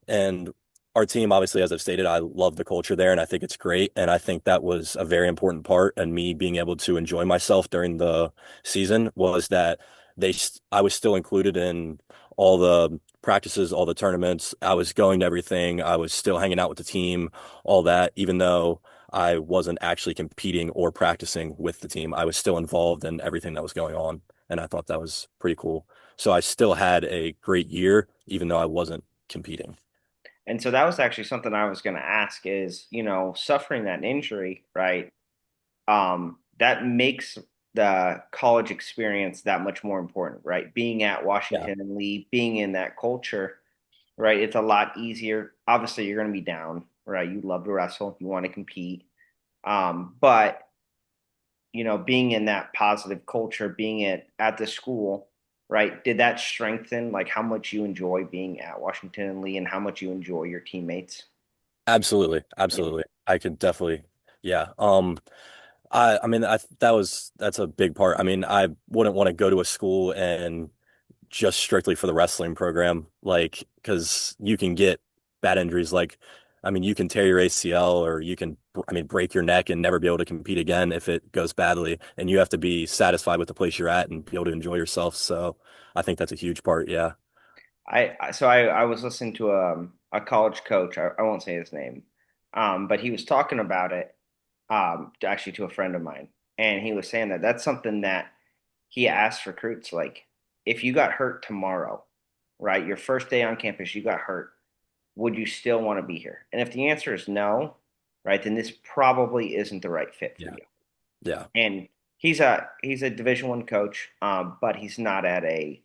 and our team, obviously, as I've stated, I love the culture there and I think it's great. And I think that was a very important part and me being able to enjoy myself during the season was that I was still included in all the practices, all the tournaments. I was going to everything. I was still hanging out with the team, all that, even though I wasn't actually competing or practicing with the team. I was still involved in everything that was going on, and I thought that was pretty cool. So I still had a great year, even though I wasn't competing. And so that was actually something I was going to ask is, suffering that injury, right? That makes the college experience that much more important, right? Being at Yeah. Washington and Lee, being in that culture, right? It's a lot easier. Obviously, you're going to be down, right? You love to wrestle, you want to compete. But being in that positive culture, being at the school, right? Did that strengthen like how much you enjoy being at Washington and Lee and how much you enjoy your teammates? Absolutely, Yeah. absolutely. I could definitely, yeah. I mean, that's a big part. I mean, I wouldn't want to go to a school and just strictly for the wrestling program, like because you can get bad injuries. Like, I mean, you can tear your ACL or you can, I mean, break your neck and never be able to compete again if it goes badly. And you have to be satisfied with the place you're at and be able to enjoy yourself. So I think that's a huge part. Yeah. I was listening to a college coach. I won't say his name, but he was talking about it actually to a friend of mine, and he was saying that that's something that he asked recruits like, if you got hurt tomorrow, right, your first day on campus, you got hurt, would you still want to be here? And if the answer is no, right, then this probably isn't the right fit for Yeah. you. Yeah. And he's a Division I coach, but he's not at a,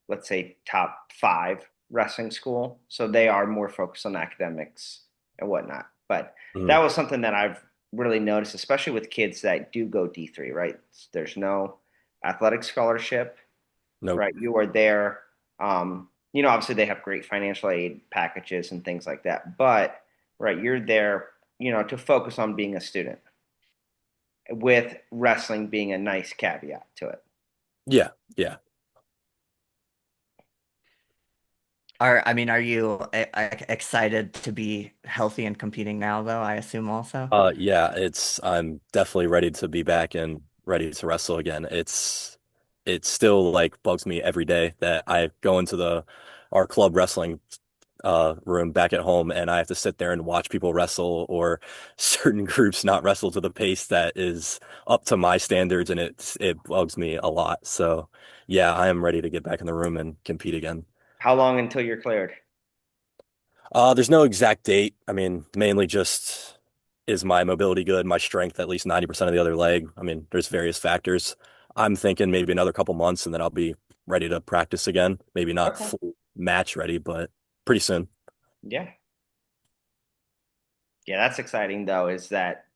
let's say, top five wrestling school. So they are more focused on academics and whatnot. But that Mhm. was something that I've really noticed, especially with kids that do go D3, right? There's no athletic scholarship, Nope. right? You are there. Obviously they have great financial aid packages and things like that. But right, you're there, to focus on being a student with wrestling being a nice caveat to it. Yeah. Yeah. I mean, are you excited to be healthy and competing now, though? I assume also. Yeah, I'm definitely ready to be back and ready to wrestle again. It still like bugs me every day that I go into our club wrestling room back at home, and I have to sit there and watch people wrestle or certain groups not wrestle to the pace that is up to my standards, and it bugs me a lot. So yeah, I am ready to get back in the room and compete again. How long until you're cleared? There's no exact date. I mean, mainly just is my mobility good, my strength at least 90% of the other leg. I mean, there's various factors. I'm thinking maybe another couple months and then I'll be ready to practice again. Maybe not Okay. full match ready, but pretty soon. Yeah. Yeah, that's exciting though, is that,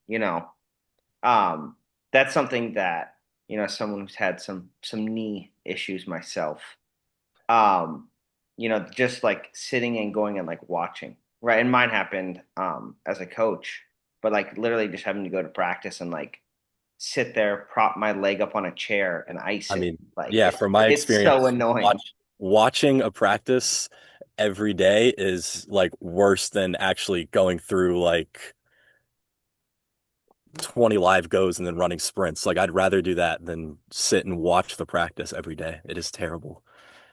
um, that's something that, someone who's had some knee issues myself, um, just like sitting and going and like watching, right? And mine happened as a coach, but like literally just having to go to practice and like sit there, prop my leg up on a chair and ice I it. mean, Like yeah, from my it's so experience, annoying. watching a practice every day is like worse than actually going through like 20 live goes and then running sprints. Like I'd rather do that than sit and watch the practice every day. It is terrible.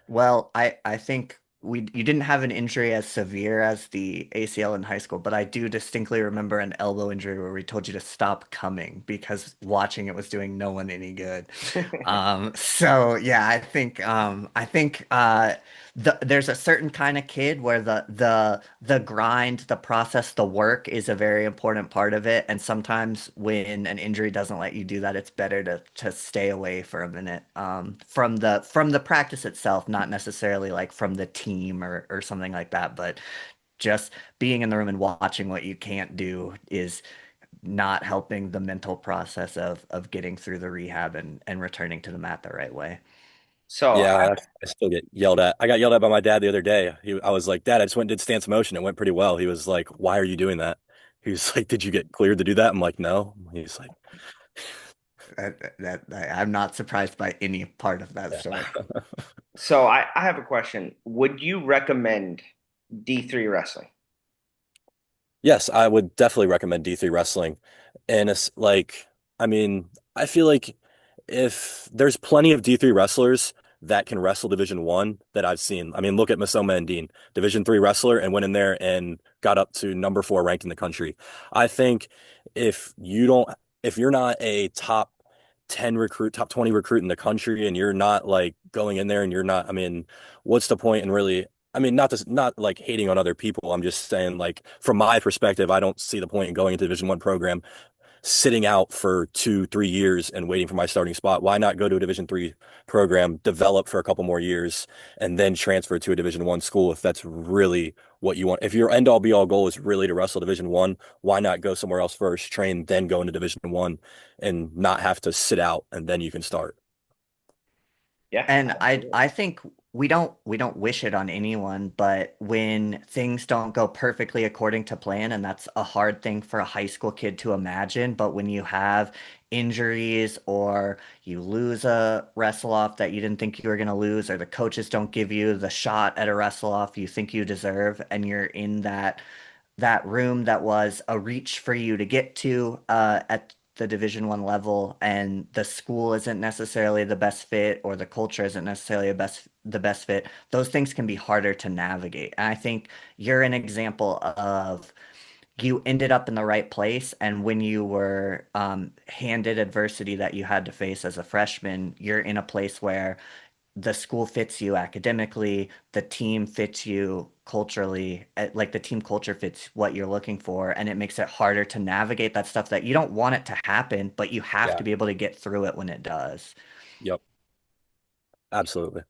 Well, I think you didn't have an injury as severe as the ACL in high school, but I do distinctly remember an elbow injury where we told you to stop coming because watching it was doing no one any good. So yeah, I think there's a certain kind of kid where the grind, the process, the work is a very important part of it. And sometimes when an injury doesn't let you do that, it's better to stay away for a minute from the practice itself, not necessarily like from the team or something like that, but just being in the room and watching what you can't do is not helping the mental process of getting through the rehab and returning to the mat the right way. So Yeah, I still get yelled at. I got yelled at by my dad the other day. I was like, Dad, I just went and did stance motion. It went pretty well. He was like, Why are you doing that? He was like, Did you get cleared to do that? I'm like, No. He's like, I'm not surprised by any part of that story. Yeah. so I have a question. Would you recommend D3 wrestling? Yes, I would definitely recommend D3 wrestling. And it's like, I mean, I feel like if there's plenty of D3 wrestlers that can wrestle Division One that I've seen. I mean, look at Masoma and Dean, Division Three wrestler, and went in there and got up to number four ranked in the country. I think if you don't, if you're not a top 10 recruit, top 20 recruit in the country, and you're not like going in there and you're not, I mean, what's the point in really I mean, not like hating on other people. I'm just saying, like, from my perspective, I don't see the point in going into Division One program, sitting out for 2, 3 years and waiting for my starting spot. Why not go to a Division Three program, develop for a couple more years, and then transfer to a Division One school if that's really what you want? If your end all be all goal is really to wrestle Division One, why not go somewhere else first, train, then go into Division One, and not have to sit out and then you can start. Yeah, And I absolutely. I think we don't wish it on anyone, but when things don't go perfectly according to plan, and that's a hard thing for a high school kid to imagine, but when you have injuries or you lose a wrestle off that you didn't think you were going to lose, or the coaches don't give you the shot at a wrestle off you think you deserve, and you're in that room that was a reach for you to get to at the Division 1 level, and the school isn't necessarily the best fit, or the culture isn't necessarily the best fit. Those things can be harder to navigate. And I think you're an example of you ended up in the right place, and when you were handed adversity that you had to face as a freshman, you're in a place where the school fits you academically, the team fits you culturally, like the team culture fits what you're looking for, and it makes it harder to navigate that stuff that you don't want it to happen, but you have Yeah. to be able to get through it when it does. Yep. Absolutely.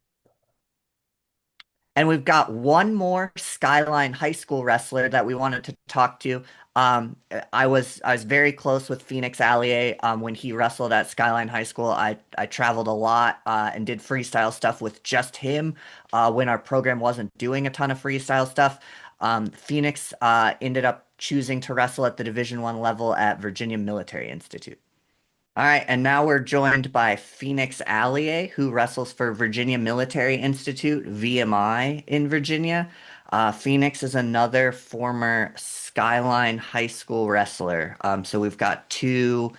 And we've got one more Skyline High School wrestler that we wanted to talk to. I was very close with Phoenix Alyea when he wrestled at Skyline High School. I traveled a lot and did freestyle stuff with just him when our program wasn't doing a ton of freestyle stuff. Phoenix ended up choosing to wrestle at the Division 1 level at Virginia Military Institute. All right, and now we're joined by Phoenix Allier, who wrestles for Virginia Military Institute, VMI, in Virginia. Phoenix is another former Skyline High School wrestler. So we've got two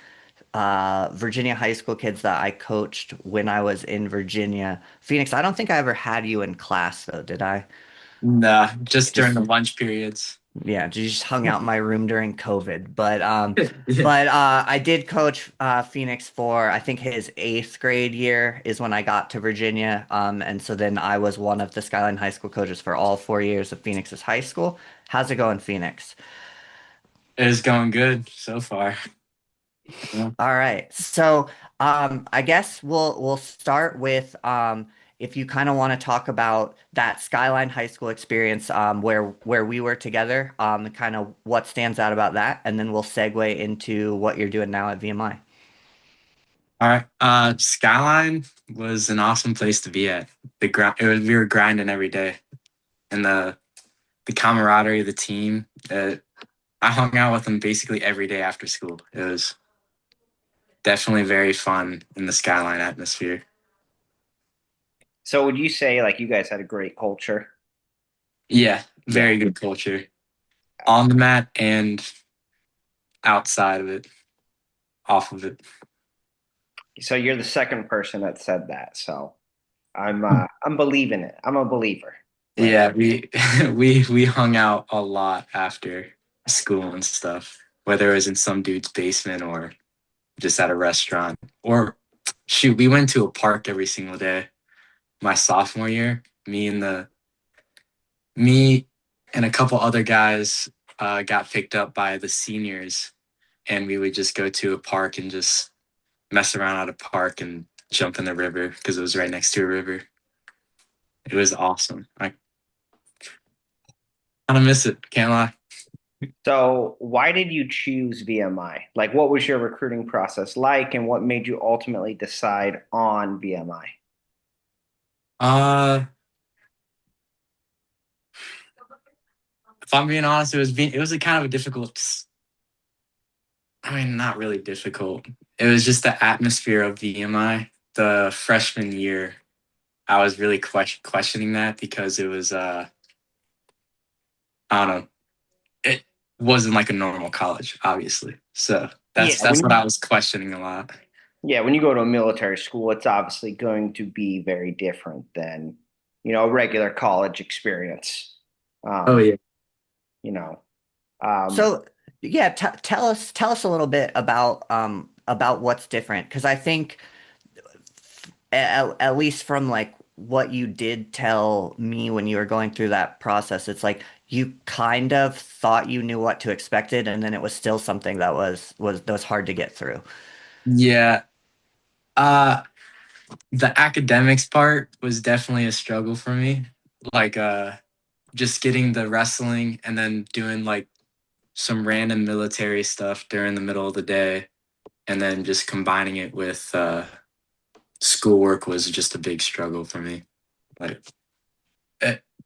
Virginia high school kids that I coached when I was in Virginia. Phoenix, I don't think I ever had you in class, though, did I? Nah, just during Just the lunch periods. yeah, just hung out in my room during COVID. But Yeah. I did coach Phoenix for I think his eighth grade year is when I got to Virginia. And so then I was one of the Skyline High School coaches for all 4 years of Phoenix's high school. How's it going, Phoenix? It is going good so far. Yeah. All right. So, I guess we'll start with if you kind of want to talk about that Skyline High School experience, where we were together, kind of what stands out about that, and then we'll segue into what you're doing now at VMI. All right. Skyline was an awesome place to be at. We were grinding every day, and the camaraderie of the team. I hung out with them basically every day after school. It was definitely very fun in the Skyline atmosphere. So would you say like you guys had a great culture? Yeah, Yeah. very good culture on the mat and outside of it, off of it. So you're the second person that said that. So I'm believing it. I'm a believer. Right. Yeah, we we hung out a lot after school and stuff, whether it was in some dude's basement or just at a restaurant. Or shoot, we went to a park every single day. My sophomore year, me and a couple other guys got picked up by the seniors, and we would just go to a park and just mess around at a park and jump in the river because it was right next to a river. It was awesome. I kind of miss it. Can't lie. So why did you choose VMI? Like what was your recruiting process like and what made you ultimately decide on VMI? Uh, if I'm being honest, it was a kind of a difficult. I mean, not really difficult. It was just the atmosphere of VMI. The freshman year, I was really questioning that because it was I don't know, it wasn't like a normal college, obviously. So Yeah, that's what I was questioning a lot. when you go to a military school, it's obviously going to be very different than, a regular college experience. Oh Um, yeah. you know, um, So, yeah, tell us a little bit about what's different because I think at least from like what you did tell me when you were going through that process, it's like you kind of thought you knew what to expected, and then it was still something that was hard to get through. Yeah. Uh the academics part was definitely a struggle for me. Like just getting the wrestling and then doing like some random military stuff during the middle of the day and then just combining it with schoolwork was just a big struggle for me. Like,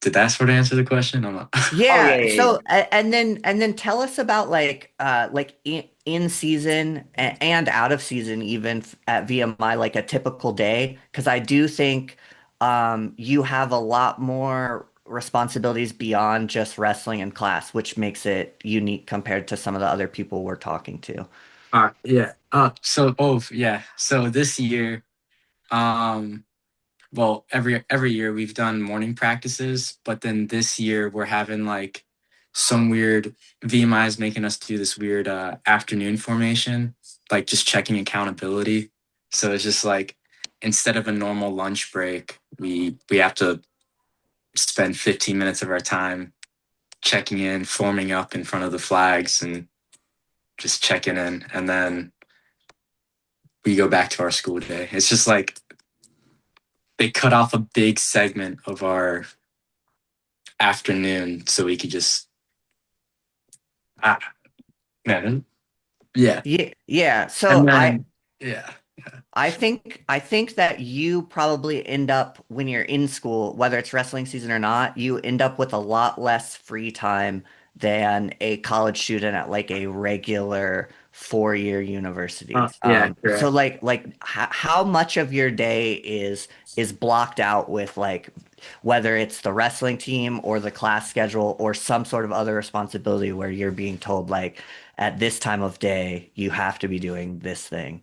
did that sort of answer the question? I'm not. oh yeah, Yeah. yeah, yeah. So, and then tell us about like in season and out of season, even at VMI, like a typical day, because I do think you have a lot more responsibilities beyond just wrestling and class, which makes it unique compared to some of the other people we're talking to. Yeah. Yeah. So this year, um, well, every year we've done morning practices, but then this year we're having like some weird VMI is making us do this weird afternoon formation, like just checking accountability. So it's just like instead of a normal lunch break, we have to spend 15 minutes of our time checking in, forming up in front of the flags and just checking in, and then we go back to our school day. It's just like they cut off a big segment of our afternoon so we could just ah, man, yeah. Yeah, yeah. And So then yeah. I think that you probably end up when you're in school, whether it's wrestling season or not, you end up with a lot less free time than a college student at like a regular 4-year university. Yeah, So correct. like how much of your day is blocked out with like whether it's the wrestling team or the class schedule or some sort of other responsibility where you're being told like at this time of day you have to be doing this thing.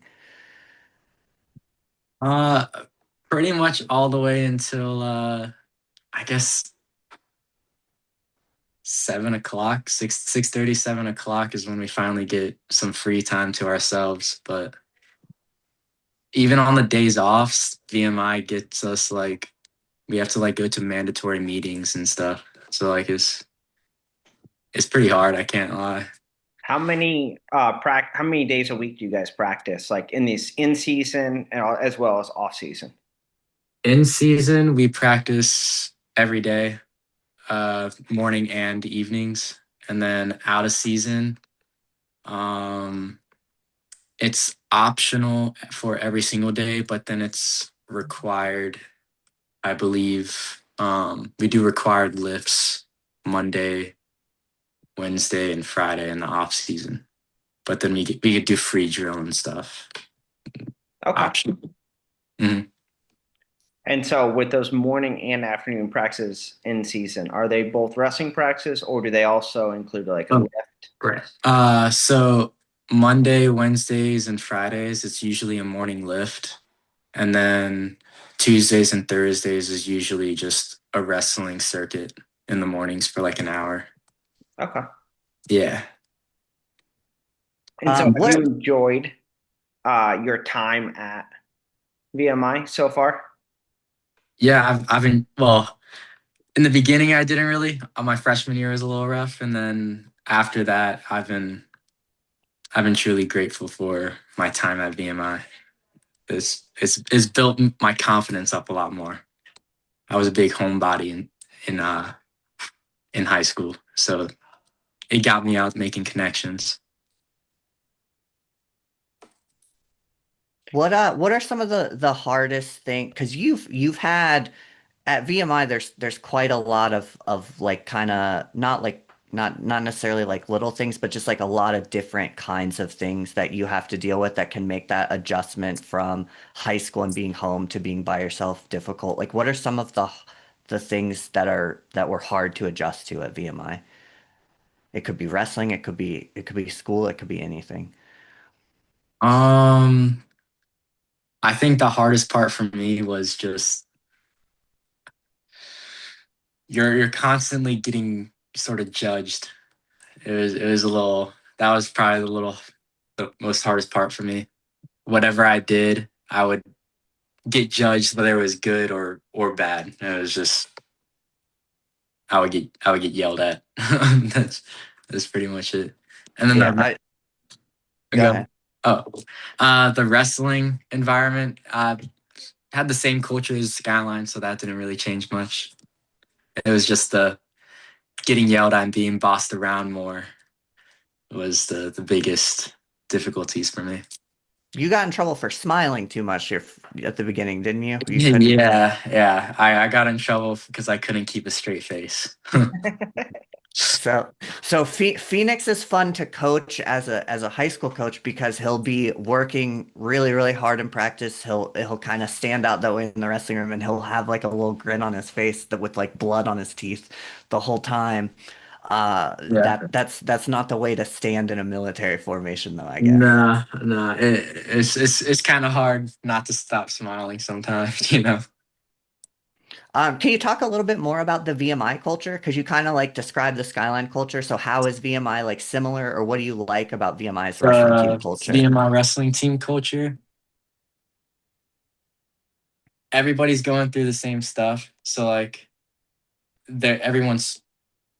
Uh Pretty much all the way until I guess 7 o'clock, 6:30, 7 o'clock is when we finally get some free time to ourselves. But even on the days off, VMI gets us like we have to like go to mandatory meetings and stuff. So like it's pretty hard, I can't lie. How many days a week do you guys practice, like in this in season and as well as off season? In season, we practice every day, morning and evenings. And then out of season, um, it's optional for every single day, but then it's required, I believe. We do required lifts Monday, Wednesday, and Friday in the off season. But then we could do free drill and stuff. Okay. Optional. Mhm. And so with those morning and afternoon practices in season, are they both wrestling practices or do they also include like a Oh, lift? right. So Monday, Wednesdays, and Fridays, it's usually a morning lift. And then Tuesdays and Thursdays is usually just a wrestling circuit in the mornings for like an hour. Okay. Yeah. And so have What you enjoyed your time at VMI so far? Yeah, I've been, well, in the beginning I didn't really. My freshman year was a little rough, and then after that I've been truly grateful for my time at VMI. It's built my confidence up a lot more. I was a big homebody in high school, so it got me out making connections. what are some of the hardest thing? Because you've had at VMI, there's quite a lot of like kind of not necessarily like little things, but just like a lot of different kinds of things that you have to deal with that can make that adjustment from high school and being home to being by yourself difficult. Like, what are some of the things that were hard to adjust to at VMI? It could be wrestling, it could be school, it could be anything. Um, I think the hardest part for me was just you're constantly getting sort of judged. It was a little that was probably the most hardest part for me. Whatever I did, I would get judged whether it was good or bad. It was just I would get yelled at. That's pretty much it. And then Yeah, go go ahead. oh the wrestling environment had the same culture as Skyline, so that didn't really change much. It was just the getting yelled at and being bossed around more was the biggest difficulties for me. You got in trouble for smiling too much here at the beginning, didn't you? You couldn't. Yeah. I got in trouble because I couldn't keep a straight face. So Phoenix is fun to coach as a high school coach because he'll be working really really hard in practice. He'll kind of stand out that way in the wrestling room, and he'll have like a little grin on his face that with like blood on his teeth the whole time. Yeah. That's not the way to stand in a military formation, though, I guess. Nah, nah. It's kind of hard not to stop smiling sometimes, you know. Can you talk a little bit more about the VMI culture? Because you kind of like describe the Skyline culture. So how is VMI like similar, or what do you like about VMI's wrestling team culture? Being my wrestling team culture, everybody's going through the same stuff. So like, everyone's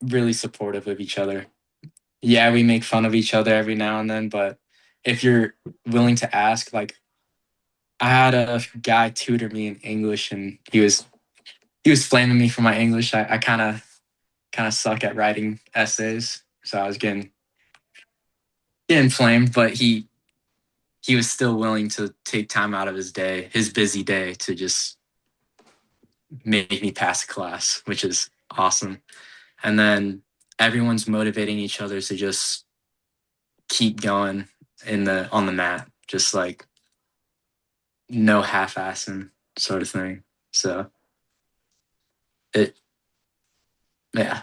really supportive of each other. Yeah, we make fun of each other every now and then, but if you're willing to ask, like I had a guy tutor me in English, and he was flaming me for my English. I kind of suck at writing essays, so I was getting flamed, but he was still willing to take time out of his busy day, to just make me pass a class, which is awesome. And then everyone's motivating each other to just keep going on the mat, just like no half-assing sort of thing. So it yeah.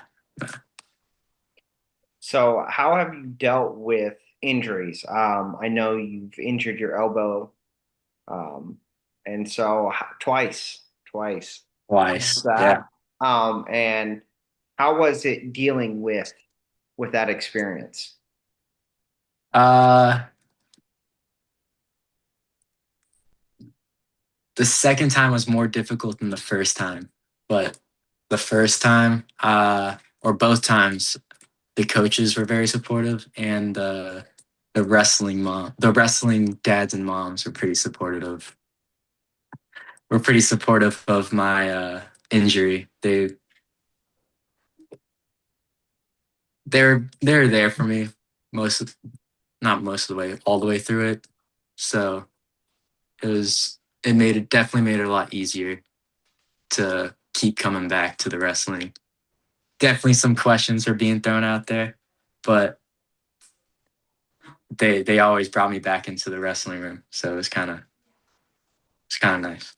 So how have you dealt with injuries? I know you've injured your elbow, um, and so twice. How's Twice. Yeah. that? And How was it dealing with that experience? Uh, the second time was more difficult than the first time, but the first time, or both times, the coaches were very supportive, and the wrestling dads and moms were pretty supportive of my injury. They're there for me most of not most of the way, all the way through it. So it definitely made it a lot easier to keep coming back to the wrestling. Definitely some questions were being thrown out there, but they always brought me back into the wrestling room. So it's kind of nice.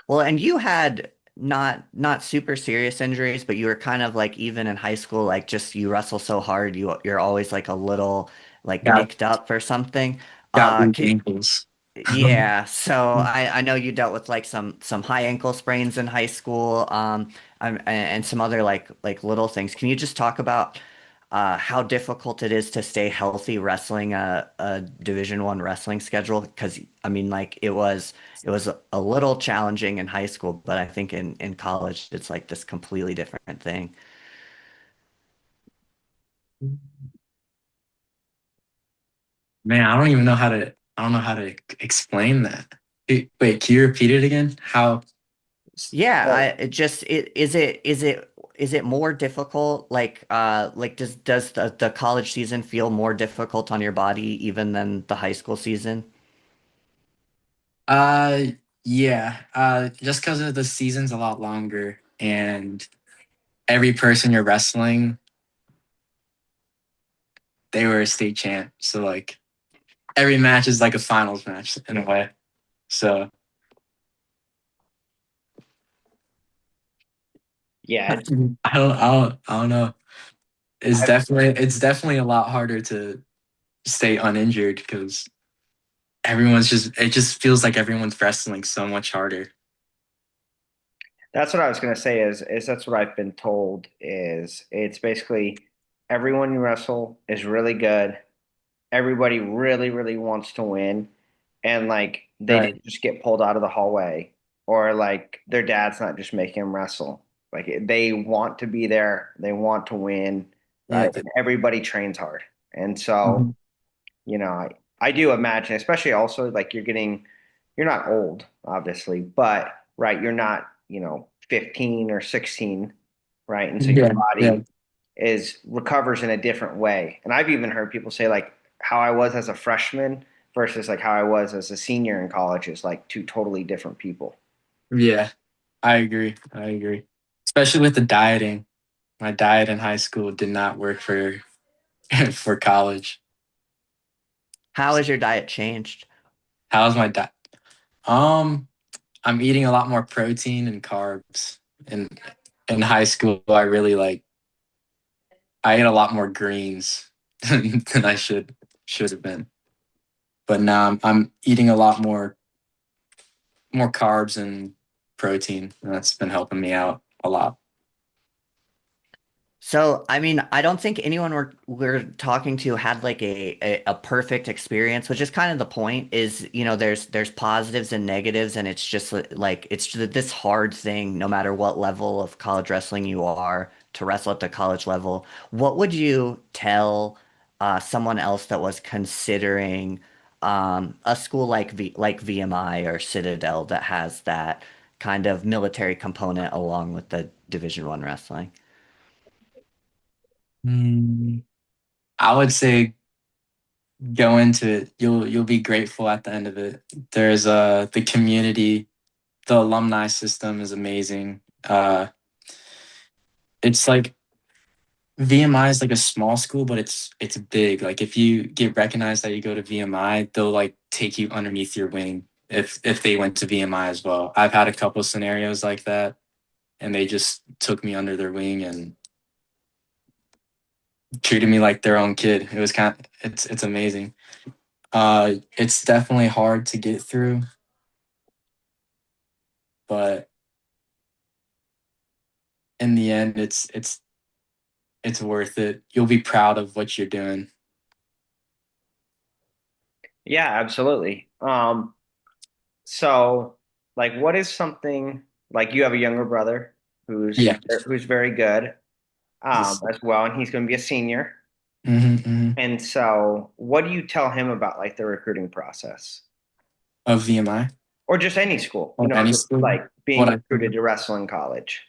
Well, and you had not super serious injuries, but you were kind of like even in high school, like just you wrestle so hard, you're always like a little like Got nicked up or something. got weak Can, ankles. yeah, so I know you dealt with like some high ankle sprains in high school, and some other like little things. Can you just talk about how difficult it is to stay healthy wrestling a Division I wrestling schedule? Because I mean, like it was a little challenging in high school, but I think in college it's like this completely different thing. Man, I don't know how to explain that. Wait, can you repeat it again? How? Yeah, Oh, is it more difficult? Like does the college season feel more difficult on your body even than the high school season? Uh, yeah. Just because of the season's a lot longer, and every person you're wrestling, they were a state champ. So like every match is like a finals match in a way. So yeah. I don't know. It's definitely a lot harder to stay uninjured because it just feels like everyone's wrestling so much harder. That's what I was gonna say is that's what I've been told is it's basically everyone you wrestle is really good. Everybody really, really wants to win. And like they Right. didn't just get pulled out of the hallway or like their dad's not just making them wrestle. Like they want to be there, they want to win, Yeah. right? And everybody trains hard. And so, Mhm. I do imagine, especially also like you're not old, obviously, but right, you're not, 15 or 16, right? And so your Yeah. Yeah. body is recovers in a different way. And I've even heard people say like how I was as a freshman versus like how I was as a senior in college is like two totally different people. Yeah. I agree. I agree. Especially with the dieting. My diet in high school did not work for for college. How has your diet changed? How's my diet? Um, I'm eating a lot more protein and carbs. In in high school, I ate a lot more greens than I should have been. But now I'm eating a lot more carbs and protein, and that's been helping me out a lot. So, I mean, I don't think anyone we're talking to had like a perfect experience, which is kind of the point is, there's positives and negatives, and it's just like it's just this hard thing, no matter what level of college wrestling you are, to wrestle at the college level. What would you tell someone else that was considering a school like VMI or Citadel that has that kind of military component along with the Division I wrestling? Mm, I would say go into it. You'll be grateful at the end of it. There's the community, the alumni system is amazing. It's like VMI is like a small school, but it's big. Like if you get recognized that you go to VMI, they'll like take you underneath your wing if they went to VMI as well. I've had a couple scenarios like that, and they just took me under their wing and treated me like their own kid. It's amazing. It's definitely hard to get through, but in the end, it's worth it. You'll be proud of what you're doing. Yeah, absolutely. So like what is something like you have a younger brother Yeah. who's very good This, as well, and he's going to be a senior. hmm. And so what do you tell him about like the recruiting process? Of VMI Or just any school, or any just school. like being What I recruited to wrestling college.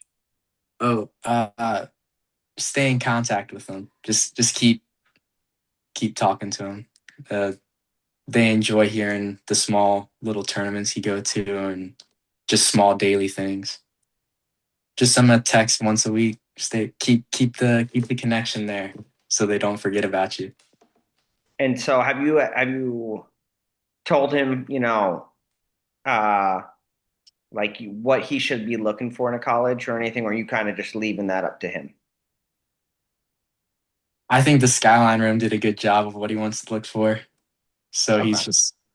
oh stay in contact with them. Just keep talking to them. Uh, they enjoy hearing the small little tournaments you go to and just small daily things. Just send them a text once a week. Stay keep the connection there so they don't forget about you. And so have you told him, uh like what he should be looking for in a college or anything, or are you kind of just leaving that up to him? I think the Skyline Room did a good job of what he wants to look for. So Okay.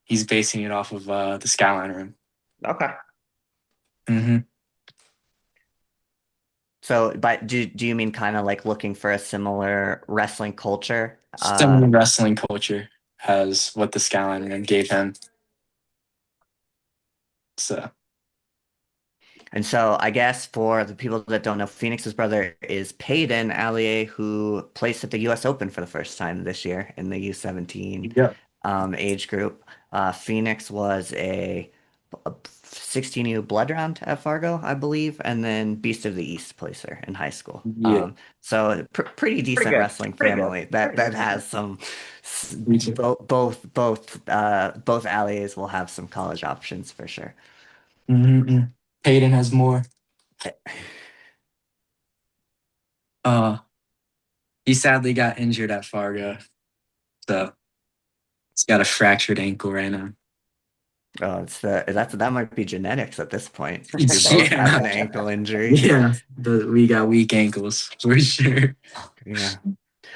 he's basing it off of the Skyline Room. Okay. Mm-hmm. So, but do you mean kind of like looking for a similar wrestling culture? Similar wrestling culture as what the Skyline Room gave him. So And so I guess for the people that don't know, Phoenix's brother is Peyton Alyea, who placed at the US Open for the first time this year in the U17 yeah. age group. Phoenix was a 16U blood round at Fargo, I believe, and then Beast of the East placer in high school. Yeah. So pretty Pretty decent good. wrestling Pretty good. family that has some both Alley's will have some college options for sure. Mm-hmm. Peyton has more. Uh, he sadly got injured at Fargo, so he's got a fractured ankle right now. Oh, that might be genetics at this point. You both have Yeah, an ankle injury. yeah. We got weak ankles for sure. Yeah.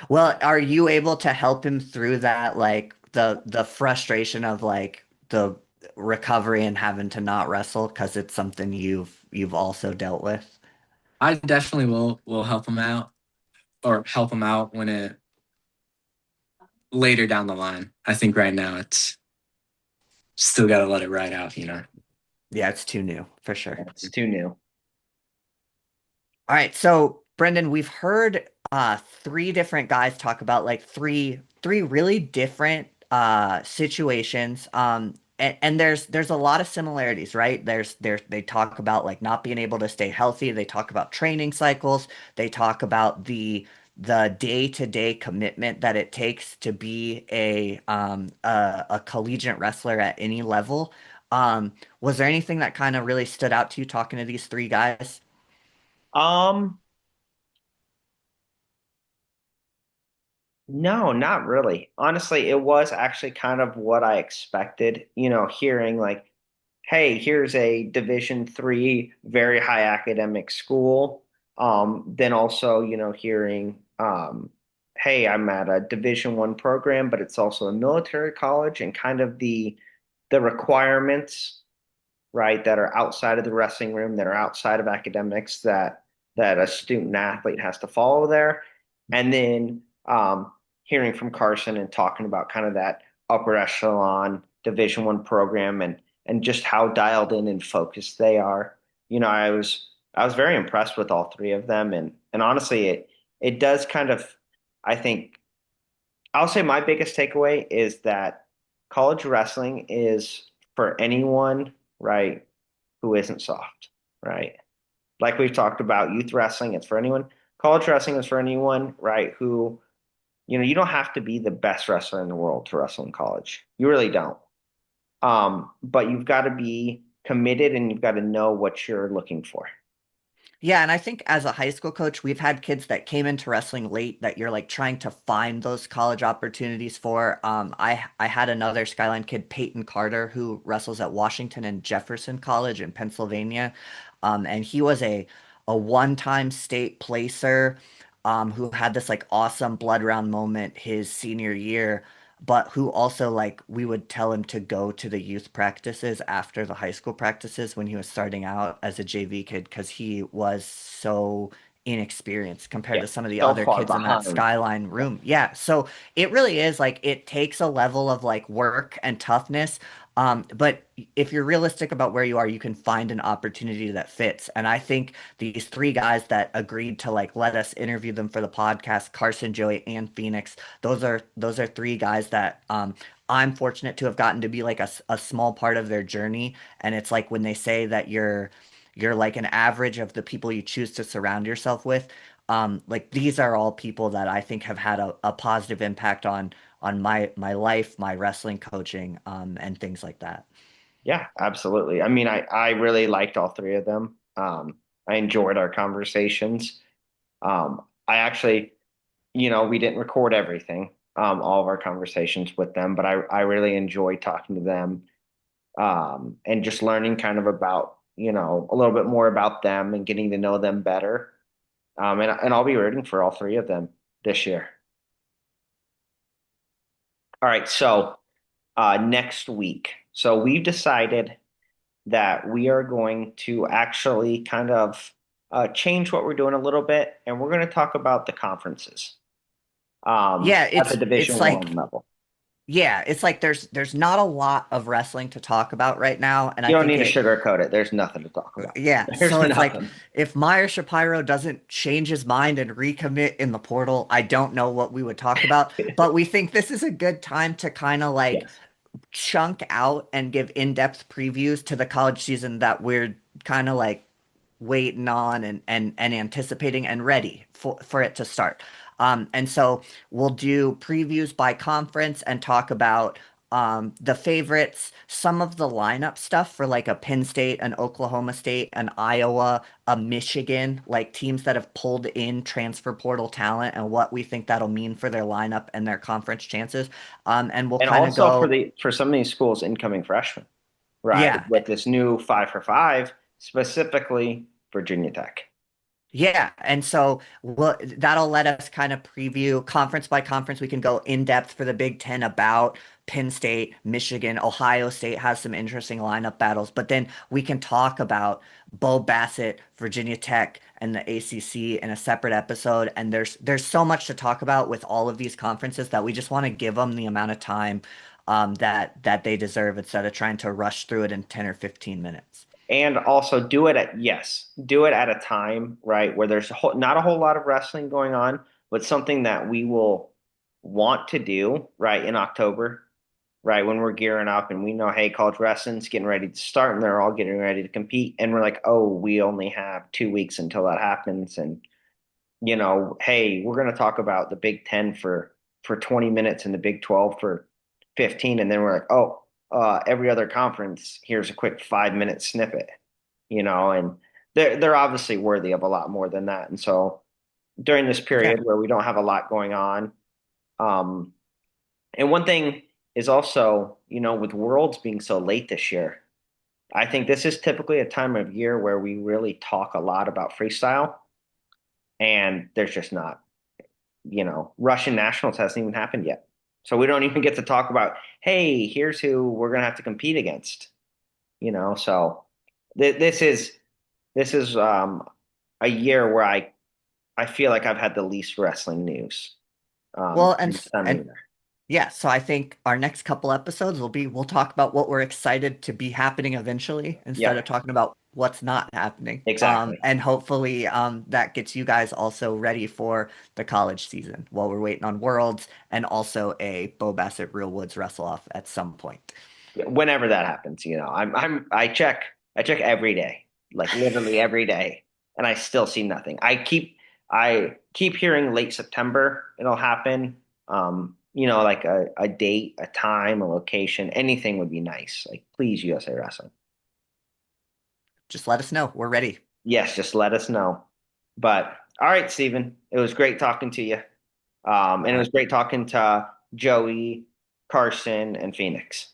Well, are you able to help him through that, like the frustration of like the recovery and having to not wrestle because it's something you've also dealt with? I definitely will help him out or help him out when it later down the line. I think right now it's still got to let it ride out, you know. Yeah, it's too new for sure. It's too new. All right, so Brendan, we've heard three different guys talk about like three really different situations. And there's a lot of similarities, right? They talk about like not being able to stay healthy. They talk about training cycles. They talk about the day-to-day commitment that it takes to be a collegiate wrestler at any level. Was there anything that kind of really stood out to you talking to these three guys? Um, no, not really. Honestly, it was actually kind of what I expected, hearing like, hey, here's a Division 3 very high academic school. Then also, hearing, hey, I'm at a Division 1 program, but it's also a military college, and kind of the requirements, right, that are outside of the wrestling room, that are outside of academics, that a student athlete has to follow there. And then hearing from Carson and talking about kind of that upper echelon Division 1 program, and just how dialed in and focused they are. I was very impressed with all three of them, and honestly, it does kind of, I think, I'll say my biggest takeaway is that college wrestling is for anyone, right, who isn't soft, right? Like we've talked about, youth wrestling, it's for anyone. College wrestling is for anyone, right, who, you don't have to be the best wrestler in the world to wrestle in college. You really don't. But you've got to be committed and you've got to know what you're looking for. Yeah, and I think as a high school coach, we've had kids that came into wrestling late that you're like trying to find those college opportunities for. I had another Skyline kid, Peyton Carter, who wrestles at Washington and Jefferson College in Pennsylvania, and he was a one-time state placer, who had this like awesome blood round moment his senior year, but who also like we would tell him to go to the youth practices after the high school practices when he was starting out as a JV kid because he was so inexperienced compared Yeah, to some of the so other far kids in that behind. Skyline room. Yeah, so it really is like it takes a level of like work and toughness. But if you're realistic about where you are, you can find an opportunity that fits. And I think these three guys that agreed to like let us interview them for the podcast, Carson, Joey, and Phoenix, those are three guys that I'm fortunate to have gotten to be like a small part of their journey. And it's like when they say that you're like an average of the people you choose to surround yourself with. Like these are all people that I think have had a positive impact on my life, my wrestling coaching, and things like that. Yeah, absolutely. I mean, I really liked all three of them. I enjoyed our conversations. I actually, we didn't record everything, all of our conversations with them, but I really enjoyed talking to them, and just learning kind of about, a little bit more about them and getting to know them better. And I'll be rooting for all three of them this year. All right, so next week. So we've decided that we are going to actually kind of change what we're doing a little bit, and we're going to talk about the conferences, Yeah, at the it's Division like One level. yeah, it's like there's not a lot of wrestling to talk about right now, and I You don't think need to it sugarcoat it. There's nothing to talk about. yeah, There's so it's like nothing. if Meyer Shapiro doesn't change his mind and recommit in the portal, I don't know what we would talk about, but we think this is a good time to kind of like Yes. chunk out and give in-depth previews to the college season that we're kind of like waiting on and anticipating and ready for it to start. And so we'll do previews by conference and talk about the favorites, some of the lineup stuff for like a Penn State, an Oklahoma State, an Iowa, a Michigan, like teams that have pulled in transfer portal talent and what we think that'll mean for their lineup and their conference chances. And we'll And kind of also go, for some of these schools, incoming freshmen, right? yeah, With this new 5 for 5, specifically Virginia Tech. yeah, and so that'll let us kind of preview conference by conference. We can go in depth for the Big Ten about Penn State, Michigan, Ohio State has some interesting lineup battles, but then we can talk about Bo Bassett, Virginia Tech, and the ACC in a separate episode. And there's so much to talk about with all of these conferences that we just want to give them the amount of time that they deserve instead of trying to rush through it in 10 or 15 minutes. And also do it at a time, right, where there's not a whole lot of wrestling going on, but something that we will want to do, right, in October, right, when we're gearing up and we know, hey, college wrestling's getting ready to start and they're all getting ready to compete. And we're like, oh, we only have 2 weeks until that happens. And, hey, we're going to talk about the Big Ten for 20 minutes and the Big 12 for 15. And then we're like, oh, every other conference, here's a quick 5 minute snippet, and they're obviously worthy of a lot more than that. And so during this Yeah. period where we don't have a lot going on, um, and one thing is also, with Worlds being so late this year, I think this is typically a time of year where we really talk a lot about freestyle, and there's just not, Russian Nationals hasn't even happened yet. So we don't even get to talk about, hey, here's who we're going to have to compete against, so this is a year where I feel like I've had the least wrestling news Well, in this time of and year. yeah, so I think our next couple episodes we'll talk about what we're excited to be happening eventually instead Yep, of talking about what's not happening. exactly. And hopefully that gets you guys also ready for the college season while we're waiting on Worlds and also a Bo Bassett Real Woods wrestle off at some point. Whenever that happens, I check every day, like literally every day, and I still see nothing. I keep hearing late September it'll happen. Like a date, a time, a location, anything would be nice. Like please, USA Wrestling. Just let us know. We're ready. Yes, just let us know. But all right, Stephen, it was great talking to you. And All it right. was great talking to Joey, Carson, and Phoenix.